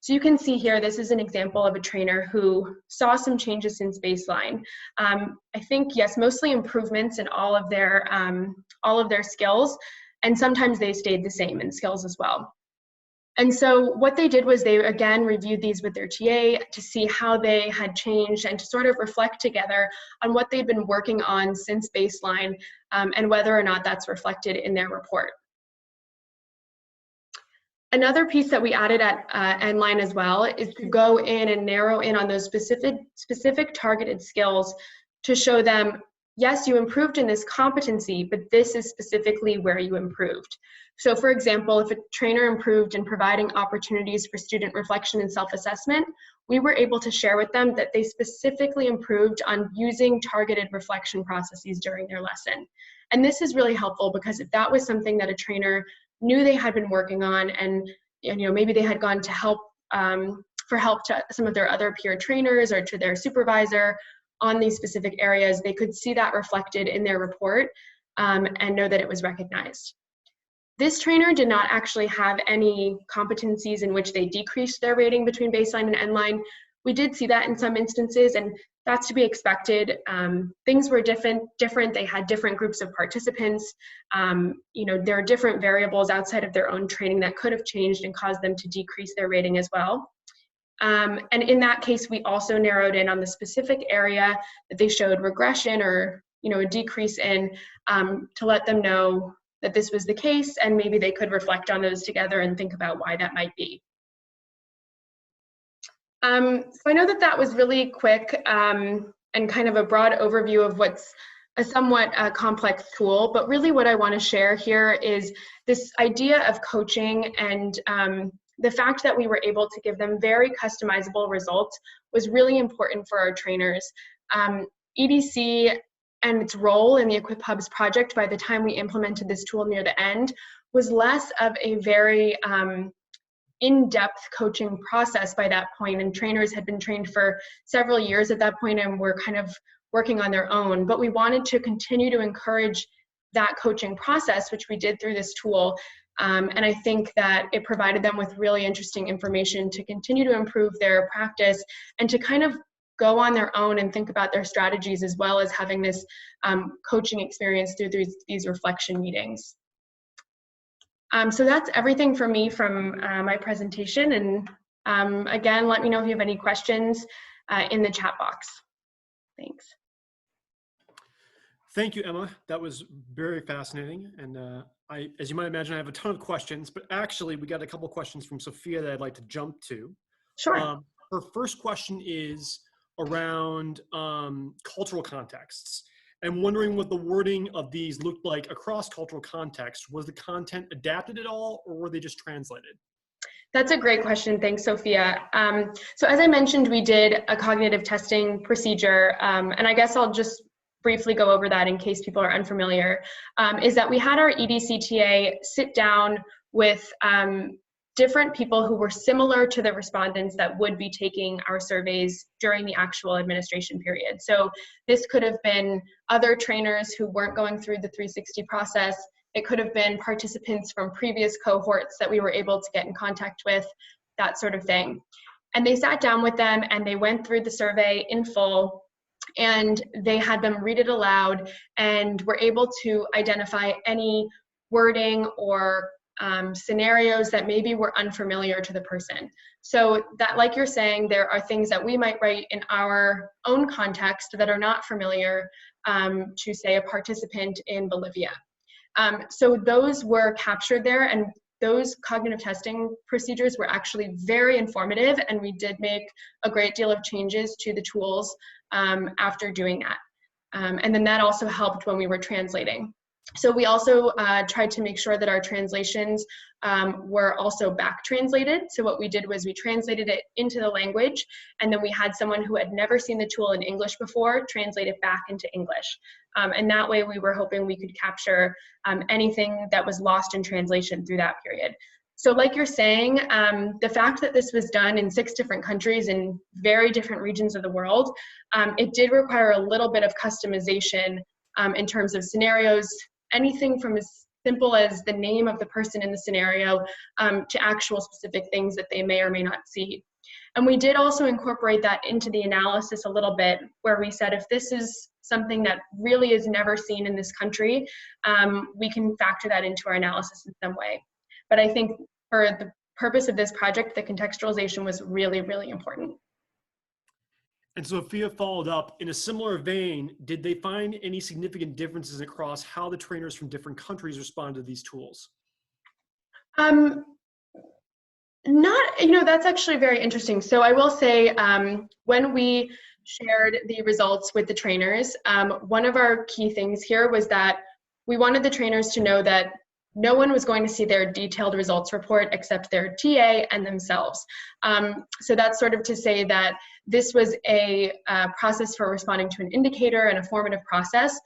So you can see here, this is an example of a trainer who saw some changes since baseline. I think, yes, mostly improvements in all of their skills, and sometimes they stayed the same in skills as well. And so what they did was they again reviewed these with their TA to see how they had changed and to sort of reflect together on what they'd been working on since baseline and whether or not that's reflected in their report. Another piece that we added at endline as well is to go in and narrow in on those specific targeted skills to show them, yes, you improved in this competency, but this is specifically where you improved. So for example, if a trainer improved in providing opportunities for student reflection and self-assessment, we were able to share with them that they specifically improved on using targeted reflection processes during their lesson. And this is really helpful because if that was something that a trainer knew they had been working on and maybe they had gone to help for help to some of their other peer trainers or to their supervisor on these specific areas, they could see that reflected in their report and know that it was recognized. This trainer did not actually have any competencies in which they decreased their rating between baseline and endline. We did see that in some instances, and that's to be expected. Things were different. They had different groups of participants. There are different variables outside of their own training that could have changed and caused them to decrease their rating as well. And in that case, we also narrowed in on the specific area that they showed regression or a decrease in to let them know that this was the case, and maybe they could reflect on those together and think about why that might be. So I know that was really quick and kind of a broad overview of what's a somewhat complex tool, but really what I want to share here is this idea of coaching and the fact that we were able to give them very customizable results was really important for our trainers. EDC and its role in the Equip Hubs project, by the time we implemented this tool near the end, was less of a very in-depth coaching process by that point, and trainers had been trained for several years at that point and were kind of working on their own. But we wanted to continue to encourage that coaching process, which we did through this tool. And I think that it provided them with really interesting information to continue to improve their practice and to kind of go on their own and think about their strategies, as well as having this coaching experience through these reflection meetings. So that's everything for me from my presentation. And again, let me know if you have any questions in the chat box. Thanks. Thank you, Emma. That was very fascinating. And as you might imagine, I have a ton of questions, but actually we got a couple questions from Sophia that I'd like to jump to. Sure. Her first question is around cultural contexts. I'm wondering what the wording of these looked like across cultural contexts. Was the content adapted at all, or were they just translated? That's a great question. Thanks, Sophia. So as I mentioned, we did a cognitive testing procedure, and I guess I'll just briefly go over that in case people are unfamiliar, is that we had our EDCTA sit down with different people who were similar to the respondents that would be taking our surveys during the actual administration period. So this could have been other trainers who weren't going through the 360 process. It could have been participants from previous cohorts that we were able to get in contact with, that sort of thing. And they sat down with them and they went through the survey in full, and they had them read it aloud and were able to identify any wording or scenarios that maybe were unfamiliar to the person. So that, like you're saying, there are things that we might write in our own context that are not familiar to, say, a participant in Bolivia. So those were captured there, and those cognitive testing procedures were actually very informative, and we did make a great deal of changes to the tools after doing that. And then that also helped when we were translating. So we also tried to make sure that our translations were also back translated. So what we did was we translated it into the language, and then we had someone who had never seen the tool in English before translate it back into English. And that way we were hoping we could capture anything that was lost in translation through that period. So like you're saying, the fact that this was done in 6 different countries in very different regions of the world, it did require a little bit of customization in terms of scenarios, anything from as simple as the name of the person in the scenario to actual specific things that they may or may not see. And we did also incorporate that into the analysis a little bit, where we said if this is something that really is never seen in this country, we can factor that into our analysis in some way. But I think for the purpose of this project, the contextualization was really, really important. And Sophia followed up, in a similar vein, did they find any significant differences across how the trainers from different countries responded to these tools? That's actually very interesting. So I will say, when we shared the results with the trainers, one of our key things here was that we wanted the trainers to know that no one was going to see their detailed results report except their TA and themselves. So that's sort of to say that this was a process for responding to an indicator and a formative process,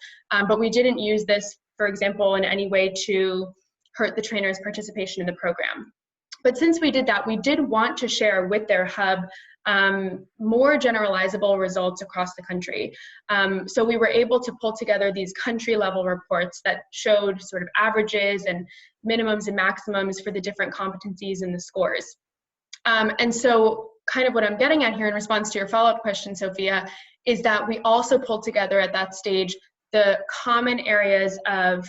but we didn't use this, for example, in any way to hurt the trainers' participation in the program. But since we did that, we did want to share with their hub more generalizable results across the country. So we were able to pull together these country level reports that showed sort of averages and minimums and maximums for the different competencies and the scores. And so kind of what I'm getting at here in response to your follow-up question, Sophia, is that we also pulled together at that stage the common areas of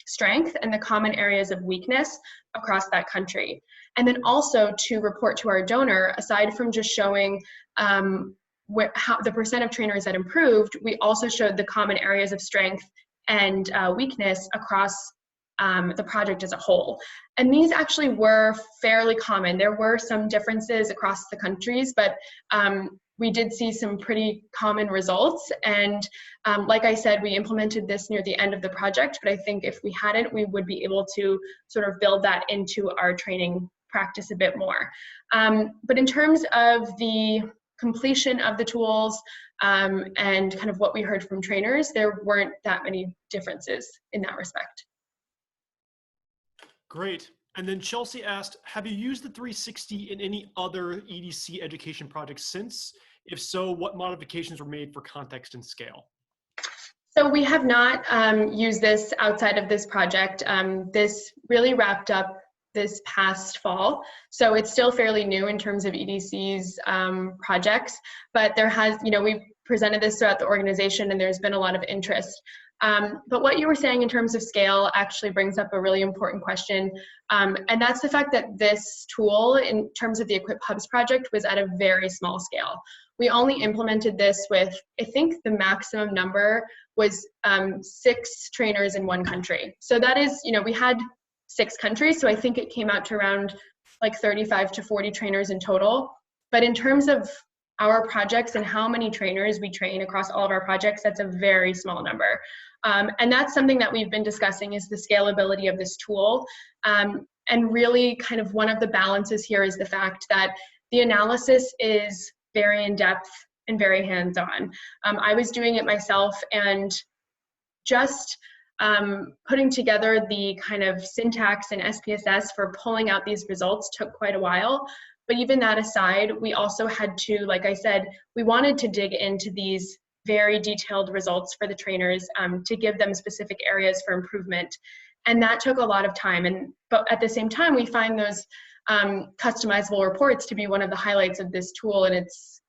strength and the common areas of weakness across that country. And then also to report to our donor, aside from just showing how the percent of trainers that improved, we also showed the common areas of strength and weakness across the project as a whole. And these actually were fairly common. There were some differences across the countries, but we did see some pretty common results. And like I said, we implemented this near the end of the project, but I think if we hadn't, we would be able to sort of build that into our training practice a bit more. But in terms of the completion of the tools and kind of what we heard from trainers, there weren't that many differences in that respect. Great. And then Chelsea asked, have you used the 360 in any other EDC education projects since? If so, what modifications were made for context and scale? So we have not used this outside of this project. This really wrapped up this past fall. So it's still fairly new in terms of EDC's projects, but there has, we've presented this throughout the organization and there's been a lot of interest. But what you were saying in terms of scale actually brings up a really important question. And that's the fact that this tool, in terms of the Equip Hubs project, was at a very small scale. We only implemented this with, I think the maximum number was 6 trainers in one country. So that is, we had 6 countries, so I think it came out to around like 35 to 40 trainers in total. But in terms of our projects and how many trainers we train across all of our projects, that's a very small number. And that's something that we've been discussing, is the scalability of this tool. And really kind of one of the balances here is the fact that the analysis is very in-depth and very hands-on. I was doing it myself, and just putting together the kind of syntax and SPSS for pulling out these results took quite a while. But even that aside, we also had to, like I said, we wanted to dig into these very detailed results for the trainers to give them specific areas for improvement. And that took a lot of time. But at the same time, we find those customizable reports to be one of the highlights of this tool and its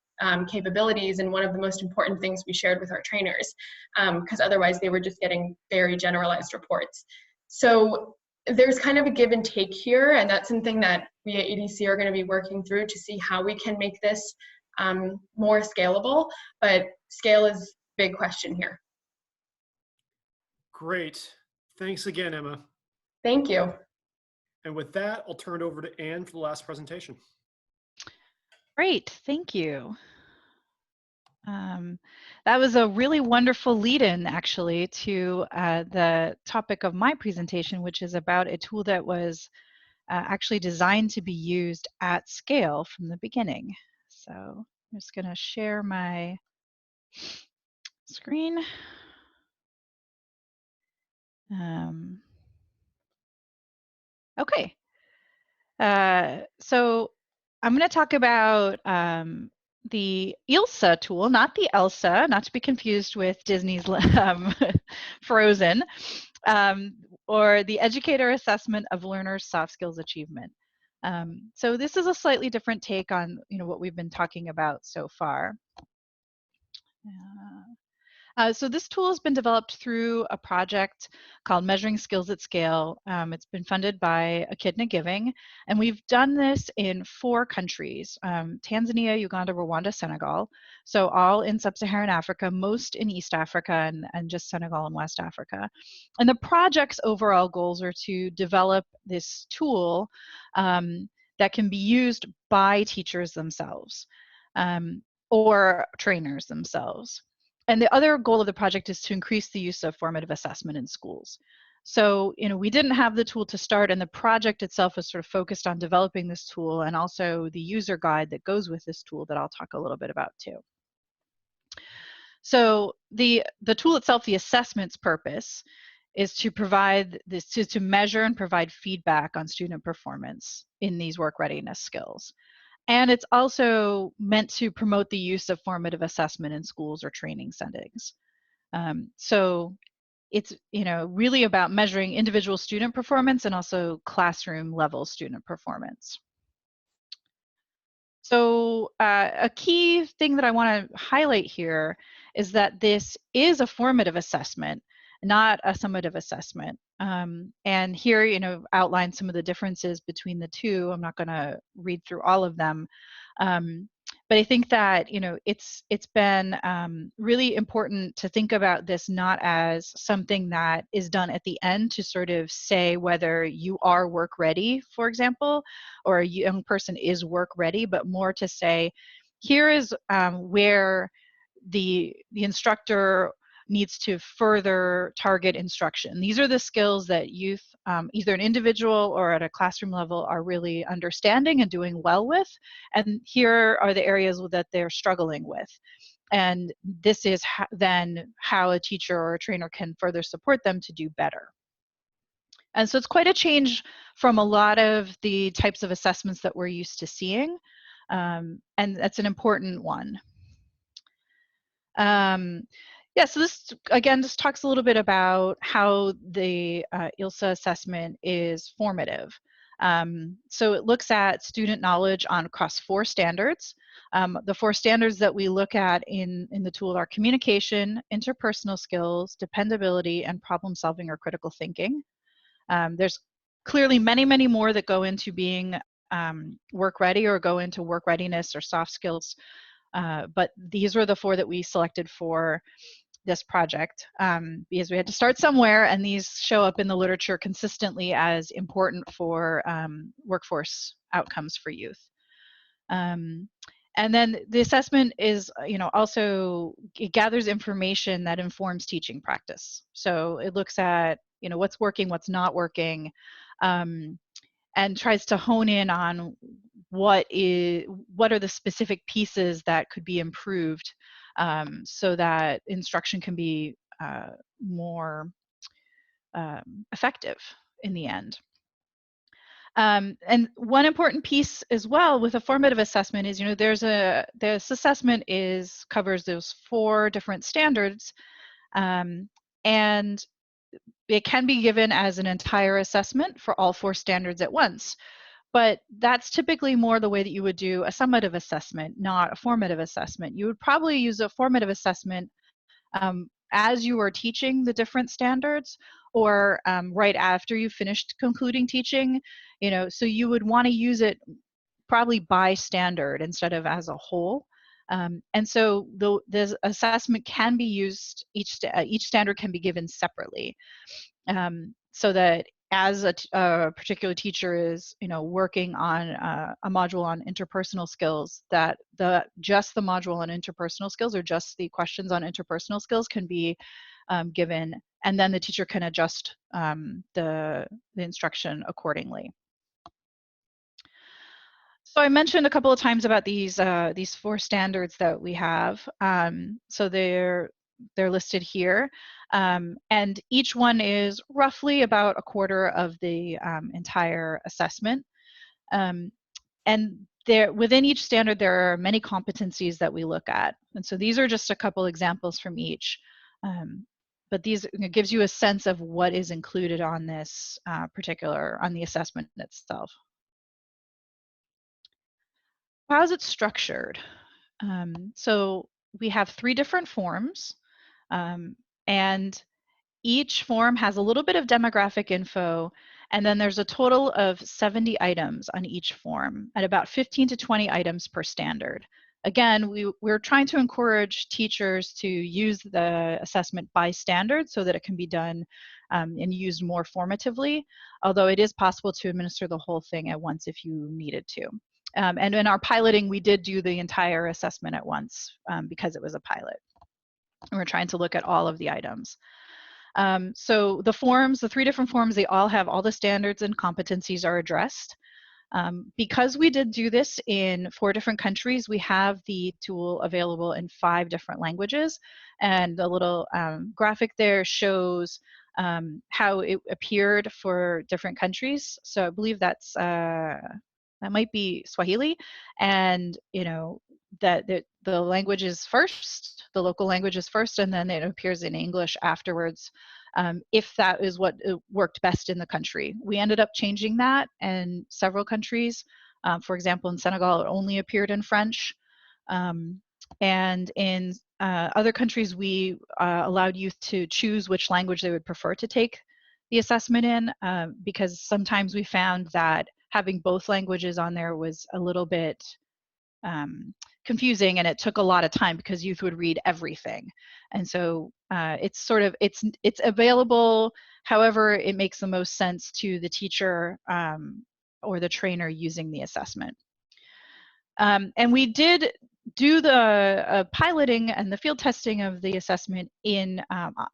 capabilities, and one of the most important things we shared with our trainers, because otherwise they were just getting very generalized reports. So there's kind of a give and take here, and that's something that we at EDC are going to be working through to see how we can make this more scalable, but scale is a big question here. Great. Thanks again, Emma. Thank you. And with that, I'll turn it over to Anne for the last presentation. Great, thank you. That was a really wonderful lead-in, actually, to the topic of my presentation, which is about a tool that was actually designed to be used at scale from the beginning. So I'm just going to share my screen. Okay. So I'm going to talk about the ILSA tool, not the ELSA, not to be confused with Disney's Frozen, or the Educator Assessment of Learners' Soft Skills Achievement. So this is a slightly different take on what we've been talking about so far. So this tool has been developed through a project called Measuring Skills at Scale. It's been funded by Echidna Giving, and we've done this in 4 countries, Tanzania, Uganda, Rwanda, Senegal. So all in Sub-Saharan Africa, most in East Africa, and just Senegal and West Africa. And the project's overall goals are to develop this tool that can be used by teachers themselves or trainers themselves. And the other goal of the project is to increase the use of formative assessment in schools. So, we didn't have the tool to start, and the project itself was sort of focused on developing this tool and also the user guide that goes with this tool that I'll talk a little bit about too. So the tool itself, the assessment's purpose is to provide this, to measure and provide feedback on student performance in these work readiness skills. And it's also meant to promote the use of formative assessment in schools or training settings. So it's really about measuring individual student performance and also classroom level student performance. So a key thing that I want to highlight here is that this is a formative assessment, not a summative assessment. And here, outline some of the differences between the two. I'm not going to read through all of them. But I think that, it's been really important to think about this not as something that is done at the end to sort of say whether you are work ready, for example, or a young person is work ready, but more to say, here is where the instructor needs to further target instruction. These are the skills that youth, either an individual or at a classroom level, are really understanding and doing well with. And here are the areas that they're struggling with. And this is then how a teacher or a trainer can further support them to do better. And so it's quite a change from a lot of the types of assessments that we're used to seeing. And that's an important one. Yeah, so this, again, just talks a little bit about how the ILSA assessment is formative. So it looks at student knowledge across 4 standards. The 4 standards that we look at in the tool are communication, interpersonal skills, dependability, and problem solving or critical thinking. There's clearly many, many more that go into being work ready or go into work readiness or soft skills. But these were the 4 that we selected for this project because we had to start somewhere, and these show up in the literature consistently as important for workforce outcomes for youth. And then the assessment is, also it gathers information that informs teaching practice. So it looks at, what's working, what's not working, and tries to hone in on what are the specific pieces that could be improved so that instruction can be more effective in the end. And one important piece as well with a formative assessment is, this assessment covers those 4 different standards, and it can be given as an entire assessment for all 4 standards at once. But that's typically more the way that you would do a summative assessment, not a formative assessment. You would probably use a formative assessment as you are teaching the different standards, or right after you finished concluding teaching, so you would want to use it probably by standard instead of as a whole. And so the assessment can be used, each standard can be given separately, so that as a particular teacher is, working on a module on interpersonal skills, that just the module on interpersonal skills or just the questions on interpersonal skills can be given, and then the teacher can adjust the instruction accordingly. So I mentioned a couple of times about these 4 standards that we have. So they're listed here, and each one is roughly about 1/4 of the entire assessment. And within each standard, there are many competencies that we look at, and so these are just a couple examples from each. But it gives you a sense of what is included on this on the assessment itself. How is it structured? So we have 3 different forms, and each form has a little bit of demographic info, and then there's a total of 70 items on each form, at about 15 to 20 items per standard. Again, we're trying to encourage teachers to use the assessment by standard so that it can be done and used more formatively, although it is possible to administer the whole thing at once if you needed to. And in our piloting, we did do the entire assessment at once because it was a pilot. And we're trying to look at all of the items. So the 3 different forms, they all have all the standards and competencies are addressed. Because we did do this in 4 different countries, we have the tool available in 5 different languages. And the little graphic there shows how it appeared for different countries. So I believe that might be Swahili, and that the language is first, the local language is first, and then it appears in English afterwards, if that is what worked best in the country. We ended up changing that in several countries. For example, in Senegal, it only appeared in French. And in other countries, we allowed youth to choose which language they would prefer to take the assessment in, because sometimes we found that having both languages on there was a little bit confusing, and it took a lot of time because youth would read everything. And so it's available however it makes the most sense to the teacher or the trainer using the assessment. And we did do the piloting and the field testing of the assessment in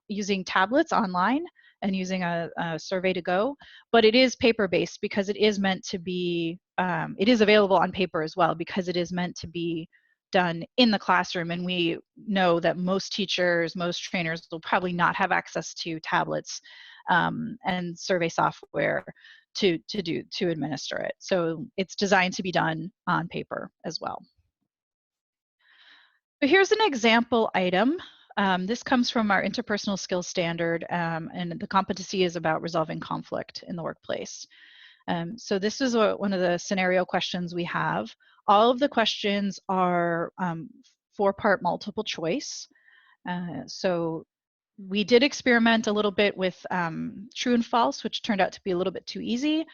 using tablets online and using a survey to go, but it is paper-based because it is meant to be, it is available on paper as well because it is meant to be done in the classroom, and we know that most teachers, most trainers will probably not have access to tablets and survey software to administer it. So it's designed to be done on paper as well. So here's an example item. This comes from our interpersonal skills standard, and the competency is about resolving conflict in the workplace. So this is one of the scenario questions we have. All of the questions are 4-part multiple choice. So we did experiment a little bit with true and false, which turned out to be a little bit too easy,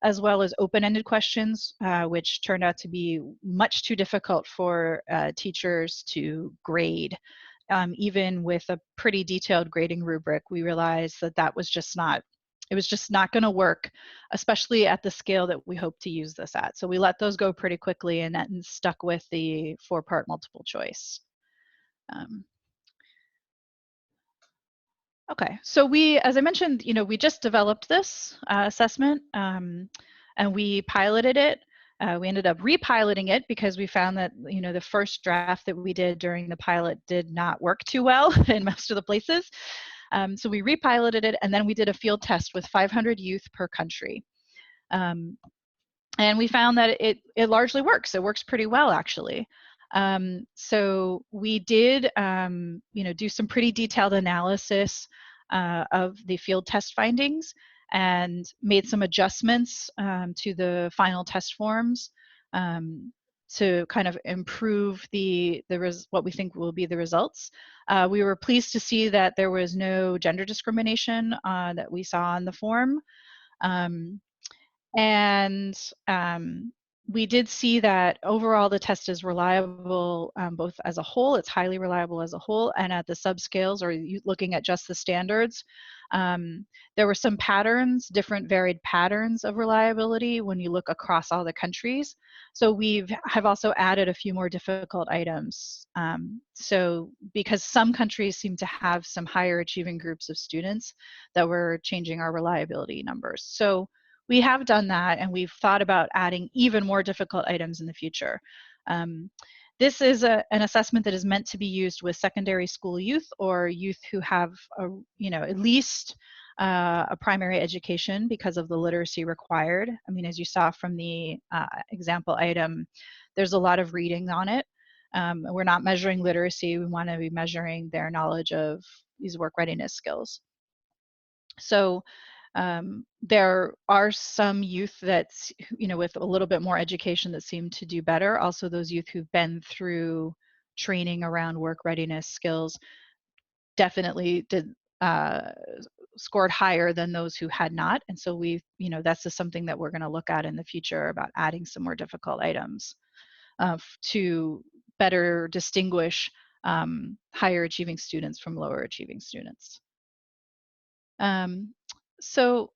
as well as open-ended questions, which turned out to be much too difficult for teachers to grade. Even with a pretty detailed grading rubric, we realized that that was just not, it was just not going to work, especially at the scale that we hope to use this at. So we let those go pretty quickly and then stuck with the 4-part multiple choice. Okay, so we, as I mentioned, we just developed this assessment and we piloted it. We ended up repiloting it because we found that, the first draft that we did during the pilot did not work too well in most of the places. So we repiloted it, and then we did a field test with 500 youth per country. And we found that it largely works. It works pretty well, actually. So we did, do some pretty detailed analysis of the field test findings and made some adjustments to the final test forms to kind of improve what we think will be the results. We were pleased to see that there was no gender discrimination that we saw on the form. And we did see that overall the test is reliable both as a whole, it's highly reliable as a whole, and at the subscales, or looking at just the standards. There were some patterns, different varied patterns of reliability when you look across all the countries. So we have also added a few more difficult items. So because some countries seem to have some higher achieving groups of students, that we're changing our reliability numbers. So we have done that, and we've thought about adding even more difficult items in the future. This is an assessment that is meant to be used with secondary school youth or youth who have, at least a primary education because of the literacy required. I mean, as you saw from the example item, there's a lot of reading on it. We're not measuring literacy. We want to be measuring their knowledge of these work readiness skills. So there are some youth that's, with a little bit more education that seem to do better. Also, those youth who've been through training around work readiness skills definitely did scored higher than those who had not. And so that's just something that we're going to look at in the future about adding some more difficult items to better distinguish higher achieving students from lower achieving students. So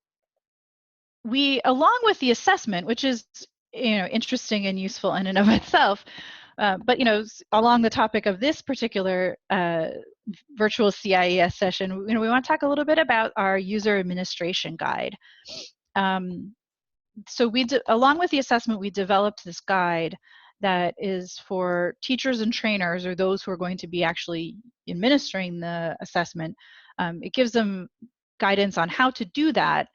we, along with the assessment, which is interesting and useful in and of itself, but along the topic of this particular virtual CIES session, we want to talk a little bit about our user administration guide. So along with the assessment, we developed this guide that is for teachers and trainers, or those who are going to be actually administering the assessment. It gives them guidance on how to do that,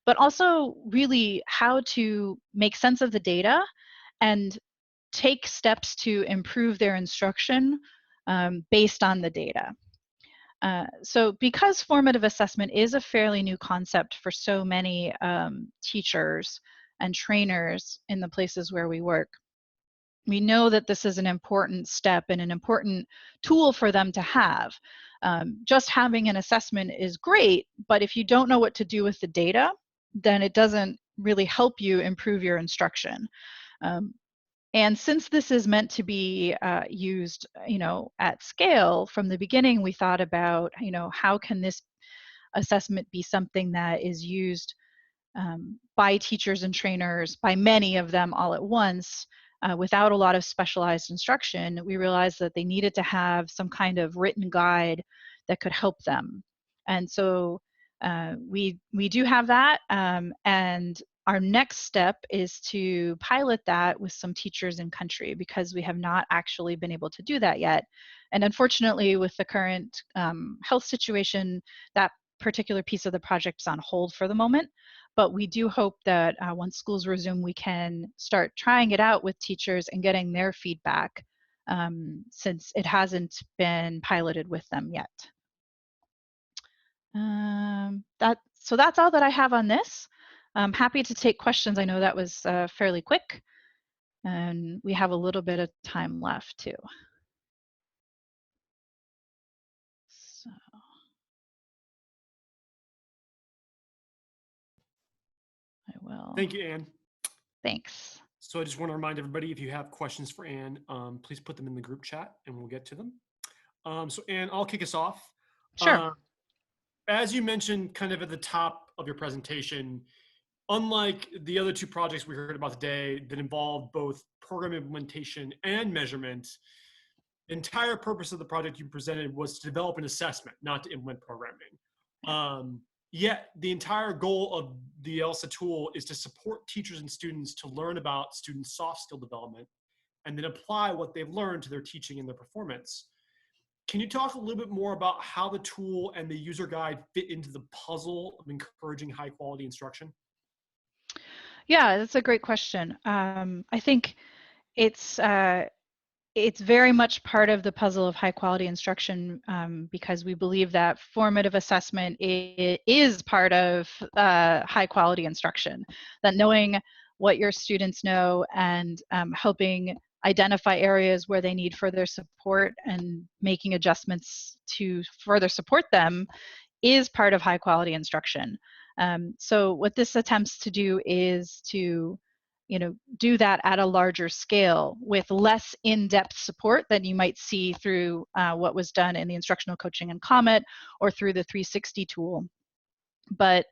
but also really how to make sense of the data and take steps to improve their instruction based on the data. So because formative assessment is a fairly new concept for so many teachers and trainers in the places where we work, we know that this is an important step and an important tool for them to have. Just having an assessment is great, but if you don't know what to do with the data, then it doesn't really help you improve your instruction. And since this is meant to be used, at scale, from the beginning, we thought about, how can this assessment be something that is used by teachers and trainers, by many of them all at once, without a lot of specialized instruction, we realized that they needed to have some kind of written guide that could help them. And so we do have that, and our next step is to pilot that with some teachers in country, because we have not actually been able to do that yet. And unfortunately, with the current health situation, that particular piece of the project is on hold for the moment. But we do hope that once schools resume, we can start trying it out with teachers and getting their feedback, since it hasn't been piloted with them yet. So that's all that I have on this. I'm happy to take questions. I know that was fairly quick, and we have a little bit of time left too. So I will. Thank you, Anne. Thanks. So I just want to remind everybody, if you have questions for Anne, please put them in the group chat and we'll get to them. So Anne, I'll kick us off. Sure. As you mentioned kind of at the top of your presentation, unlike the other two projects we heard about today that involved both program implementation and measurement, the entire purpose of the project you presented was to develop an assessment, not to implement programming. Yet the entire goal of the ELSA tool is to support teachers and students to learn about students' soft skill development and then apply what they've learned to their teaching and their performance. Can you talk a little bit more about how the tool and the user guide fit into the puzzle of encouraging high quality instruction? Yeah, that's a great question. I think it's very much part of the puzzle of high quality instruction, because we believe that formative assessment is part of high quality instruction, that knowing what your students know and helping identify areas where they need further support and making adjustments to further support them is part of high quality instruction. So what this attempts to do is to do that at a larger scale with less in-depth support than you might see through what was done in the instructional coaching and Comet or through the 360 tool. But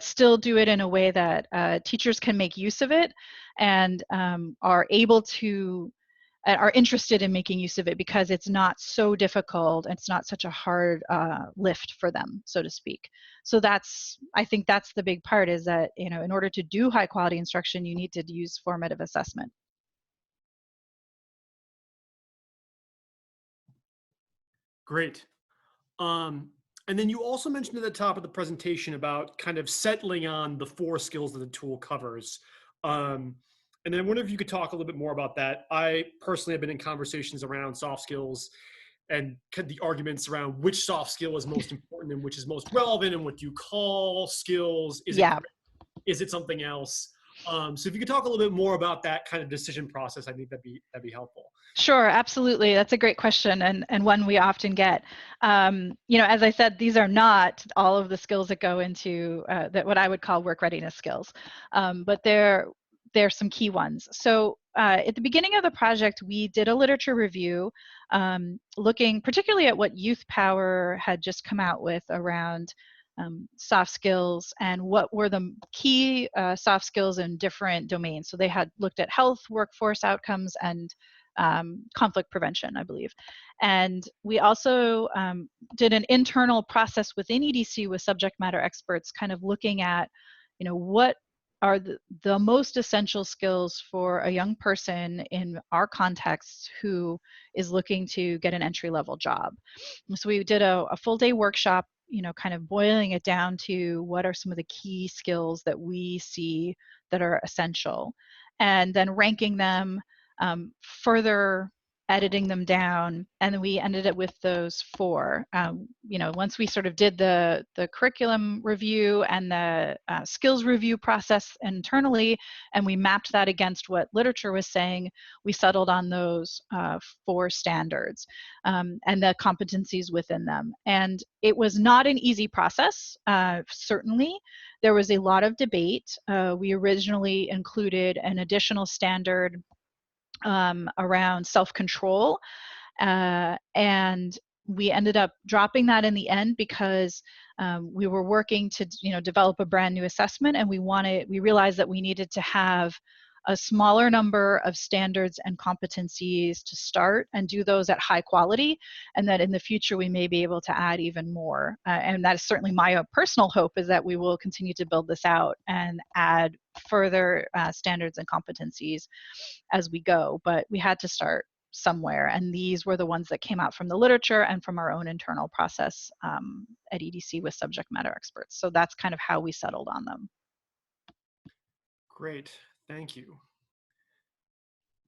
still do it in a way that teachers can make use of it and are able to, are interested in making use of it, because it's not so difficult and it's not such a hard lift for them, so to speak. So I think that's the big part, is that in order to do high quality instruction, you need to use formative assessment. Great. And then you also mentioned at the top of the presentation about kind of settling on the 4 skills that the tool covers. And then I wonder if you could talk a little bit more about that. I personally have been in conversations around soft skills and the arguments around which soft skill is most important and which is most relevant and what do you call skills? Is it something else? So if you could talk a little bit more about that kind of decision process, I think that'd be helpful. Sure, absolutely. That's a great question, and one we often get. As I said, these are not all of the skills that go into that what I would call work readiness skills, but they're some key ones. So at the beginning of the project, we did a literature review, looking particularly at what Youth Power had just come out with around soft skills and what were the key soft skills in different domains. So they had looked at health, workforce outcomes, and conflict prevention, I believe. And we also did an internal process within EDC with subject matter experts, kind of looking at, what are the most essential skills for a young person in our context who is looking to get an entry-level job. So we did a full day workshop, kind of boiling it down to what are some of the key skills that we see that are essential, and then ranking them, further editing them down, and then we ended up with those 4. Once we sort of did the curriculum review and the skills review process internally, and we mapped that against what literature was saying, we settled on those 4 standards and the competencies within them. And it was not an easy process, certainly. There was a lot of debate. We originally included an additional standard around self-control, and we ended up dropping that in the end because we were working to develop a brand new assessment, and we realized that we needed to have a smaller number of standards and competencies to start and do those at high quality, and that in the future we may be able to add even more. And that is certainly my personal hope, is that we will continue to build this out and add further standards and competencies as we go. But we had to start somewhere, and these were the ones that came out from the literature and from our own internal process at EDC with subject matter experts. So that's kind of how we settled on them. Great, thank you.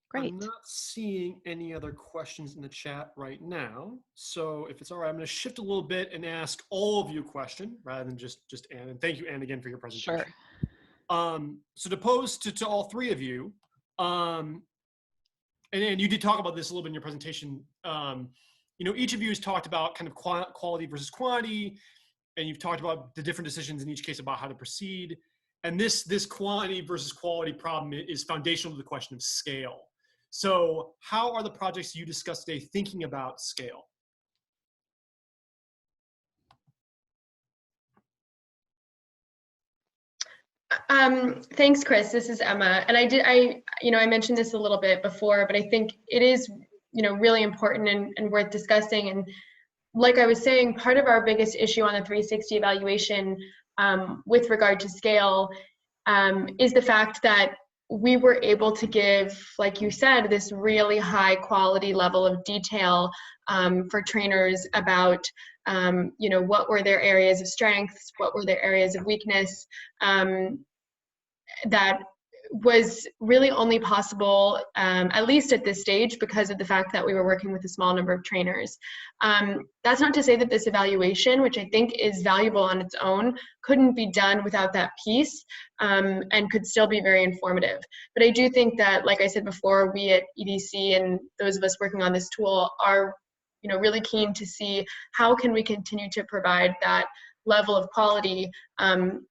Great. I'm not seeing any other questions in the chat right now. So if it's all right, I'm going to shift a little bit and ask all of you a question rather than just Anne. And thank you, Anne, again for your presentation. Sure. So to pose to all three of you, and you did talk about this a little bit in your presentation. Each of you has talked about kind of quality versus quantity, and you've talked about the different decisions in each case about how to proceed. And this quantity versus quality problem is foundational to the question of scale. So how are the projects you discussed today thinking about scale? Thanks, Chris. This is Emma. And I mentioned this a little bit before, but I think it is, really important and worth discussing. And like I was saying, part of our biggest issue on the 360 evaluation with regard to scale is the fact that we were able to give, like you said, this really high quality level of detail for trainers about, what were their areas of strengths, what were their areas of weakness, that was really only possible, at least at this stage, because of the fact that we were working with a small number of trainers. That's not to say that this evaluation, which I think is valuable on its own, couldn't be done without that piece, and could still be very informative. But I do think that, like I said before, we at EDC and those of us working on this tool are, really keen to see how can we continue to provide that level of quality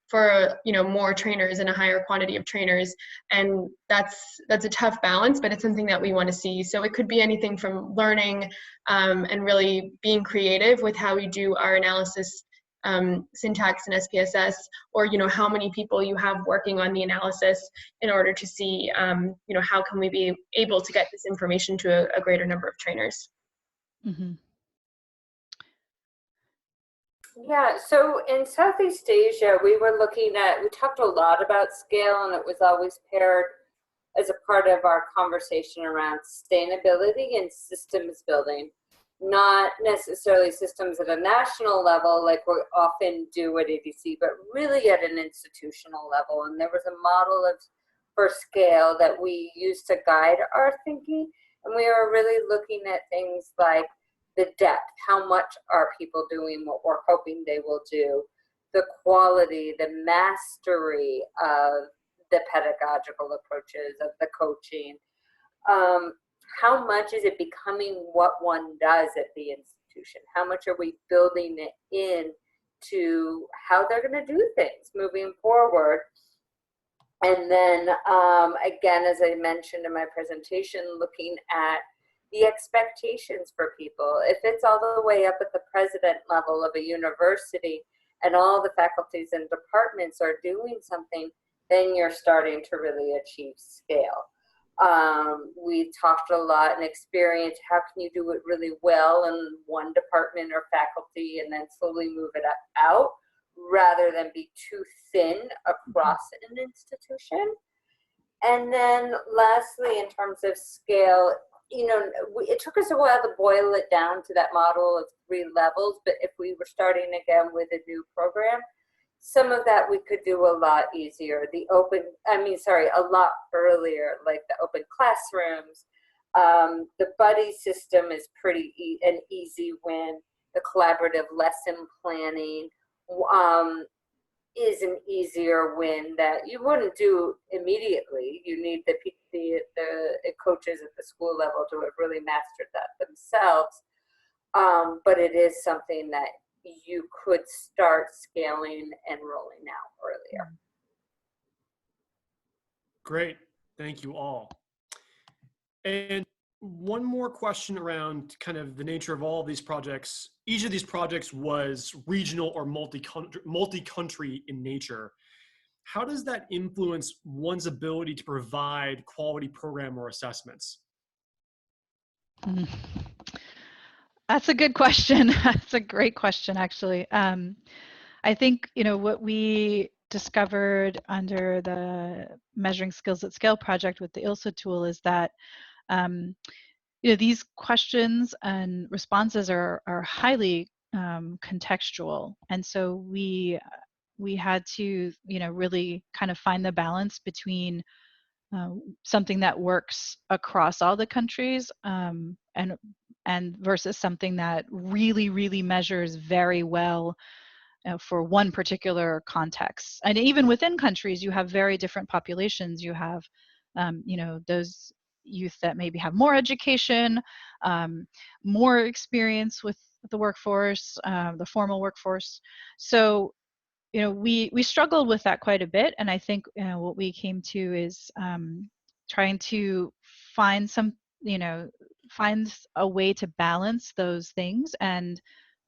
for more trainers and a higher quantity of trainers. And that's a tough balance, but it's something that we want to see. So it could be anything from learning and really being creative with how we do our analysis, syntax and SPSS, or how many people you have working on the analysis in order to see how can we be able to get this information to a greater number of trainers. Mm-hmm. Yeah, so in Southeast Asia, we talked a lot about scale, and it was always paired as a part of our conversation around sustainability and systems building, not necessarily systems at a national level like we often do at EDC, but really at an institutional level. And there was a model for scale that we used to guide our thinking, and we were really looking at things like the depth, how much are people doing what we're hoping they will do, the quality, the mastery of the pedagogical approaches, of the coaching, how much is it becoming what one does at the institution, how much are we building it in to how they're going to do things moving forward. And then again, as I mentioned in my presentation, looking at the expectations for people. If it's all the way up at the president level of a university and all the faculties and departments are doing something, then you're starting to really achieve scale. We talked a lot and experienced how can you do it really well in one department or faculty and then slowly move it out rather than be too thin across an institution. And then lastly, in terms of scale, it took us a while to boil it down to that model of 3 levels, but if we were starting again with a new program, some of that we could do a lot easier. A lot earlier, like the open classrooms. The buddy system is an easy win. The collaborative lesson planning is an easier win that you wouldn't do immediately. You need the coaches at the school level to have really mastered that themselves. But it is something that you could start scaling and rolling out earlier. Great, thank you all. And one more question around kind of the nature of all of these projects. Each of these projects was regional or multi-country in nature. how does that influence one's ability to provide quality program or assessments? Mm. That's a good question. That's a great question, actually. I think, what we discovered under the Measuring Skills at Scale project with the ILSA tool is that these questions and responses are highly contextual, and so we had to really kind of find the balance between something that works across all the countries and versus something that really measures very well for one particular context. And even within countries, you have very different populations. You have those youth that maybe have more education, more experience with the workforce, the formal workforce. So we struggled with that quite a bit, and I think what we came to is trying to find find a way to balance those things and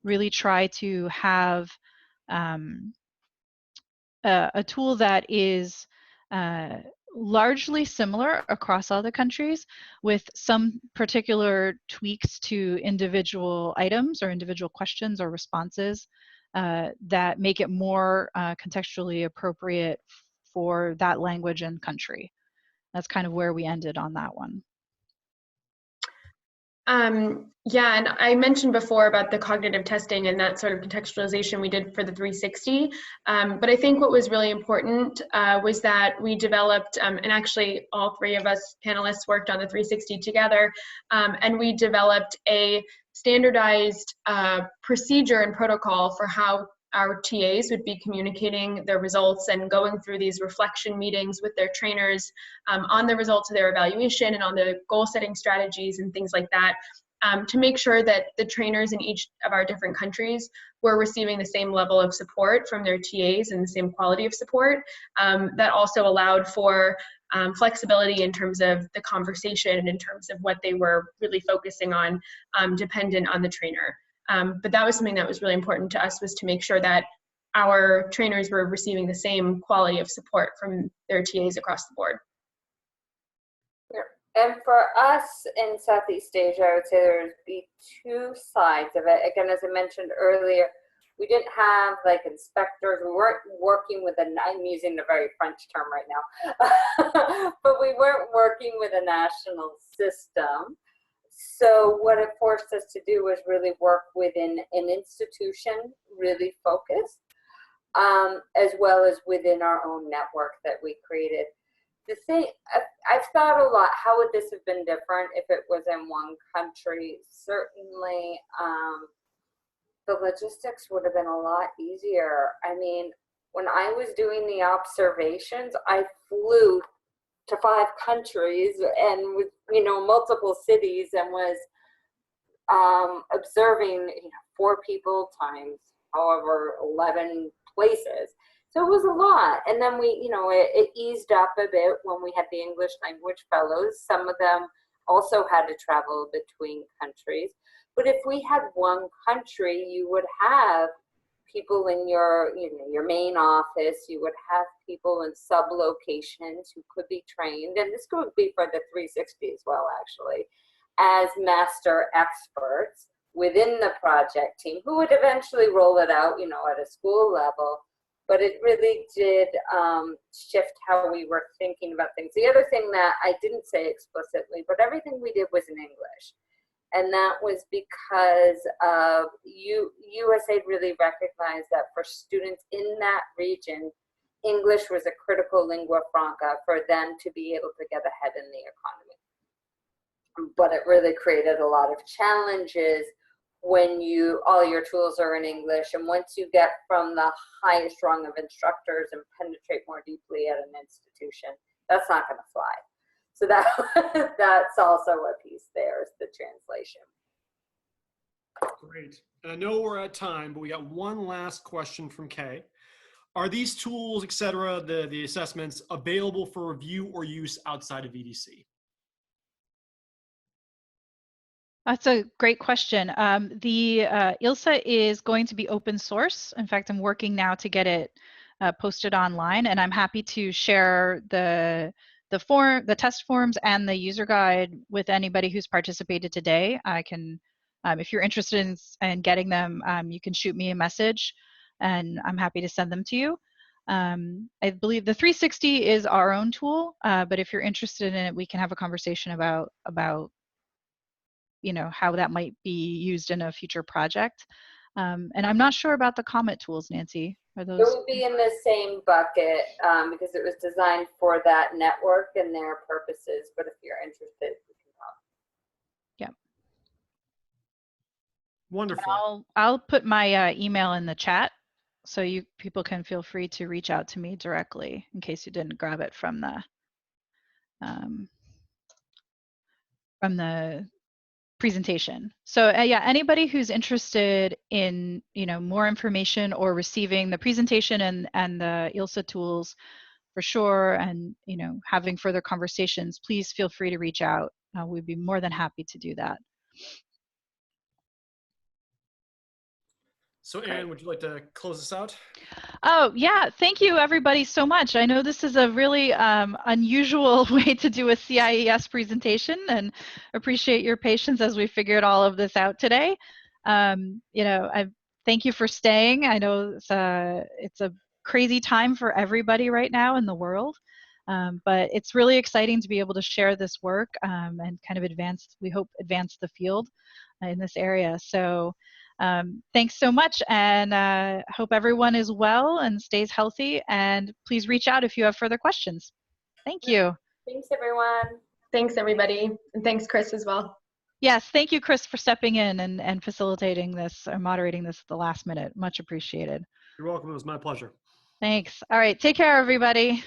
really try to have a tool that is largely similar across all the countries, with some particular tweaks to individual items or individual questions or responses that make it more contextually appropriate for that language and country. That's kind of where we ended on that one. Yeah, and I mentioned before about the cognitive testing and that sort of contextualization we did for the 360. But I think what was really important was that we developed, and actually all three of us panelists worked on the 360 together, and we developed a standardized procedure and protocol for how our TAs would be communicating their results and going through these reflection meetings with their trainers on the results of their evaluation and on the goal setting strategies and things like that, to make sure that the trainers in each of our different countries were receiving the same level of support from their TAs and the same quality of support. That also allowed for flexibility in terms of the conversation and in terms of what they were really focusing on, dependent on the trainer. But that was something that was really important to us, was to make sure that our trainers were receiving the same quality of support from their TAs across the board. And for us in Southeast Asia, I would say there would be two sides of it. Again, as I mentioned earlier, we didn't have like inspectors. We weren't working with I'm using the very French term right now, but we weren't working with a national system. So what it forced us to do was really work within an institution, really focused, as well as within our own network that we created. The thing, I've thought a lot, how would this have been different if it was in one country? Certainly, the logistics would have been a lot easier. I mean, when I was doing the observations, I flew to 5 countries and with multiple cities, and was observing 4 people times however 11 places. So it was a lot. And then we it eased up a bit when we had the English language fellows. Some of them also had to travel between countries. But if we had one country, you would have people in your main office. You would have people in sub locations who could be trained, and this could be for the 360 as well, actually, as master experts within the project team, who would eventually roll it out, at a school level. But it really did shift how we were thinking about things. The other thing that I didn't say explicitly, but everything we did was in English. And that was because USAID really recognized that for students in that region, English was a critical lingua franca for them to be able to get ahead in the economy. But it really created a lot of challenges when all your tools are in English, and once you get from the highest rung of instructors and penetrate more deeply at an institution, that's not going to fly. So that's also a piece there, is the translation. Great. And I know we're at time, but we got one last question from Kay. Are these tools, et cetera, the assessments, available for review or use outside of EDC? That's a great question. The ILSA is going to be open source. In fact, I'm working now to get it posted online, and I'm happy to share the test forms and the user guide with anybody who's participated today. I can, if you're interested in getting them, you can shoot me a message, and I'm happy to send them to you. I believe the 360 is our own tool, but if you're interested in it, we can have a conversation about how that might be used in a future project. And I'm not sure about the comment tools, Nancy. Are those? It would be in the same bucket because it was designed for that network and their purposes. But if you're interested, we can talk. Yeah. Wonderful. I'll put my email in the chat, so people can feel free to reach out to me directly in case you didn't grab it from the presentation. So yeah, anybody who's interested in more information or receiving the presentation and the ILSA tools for sure, and having further conversations, please feel free to reach out. We'd be more than happy to do that. So Anne, would you like to close us out? Oh, yeah. Thank you, everybody, so much. I know this is a really unusual way to do a CIES presentation, and appreciate your patience as we figured all of this out today. I thank you for staying. I know it's a crazy time for everybody right now in the world, but it's really exciting to be able to share this work and kind of we hope, advance the field in this area. So. Thanks so much, and hope everyone is well and stays healthy, and please reach out if you have further questions. Thank you. Thanks, everyone. Thanks, everybody. And thanks, Chris, as well. Yes, thank you, Chris, for stepping in and facilitating this or moderating this at the last minute. Much appreciated. You're welcome. It was my pleasure. Thanks. All right, take care, everybody.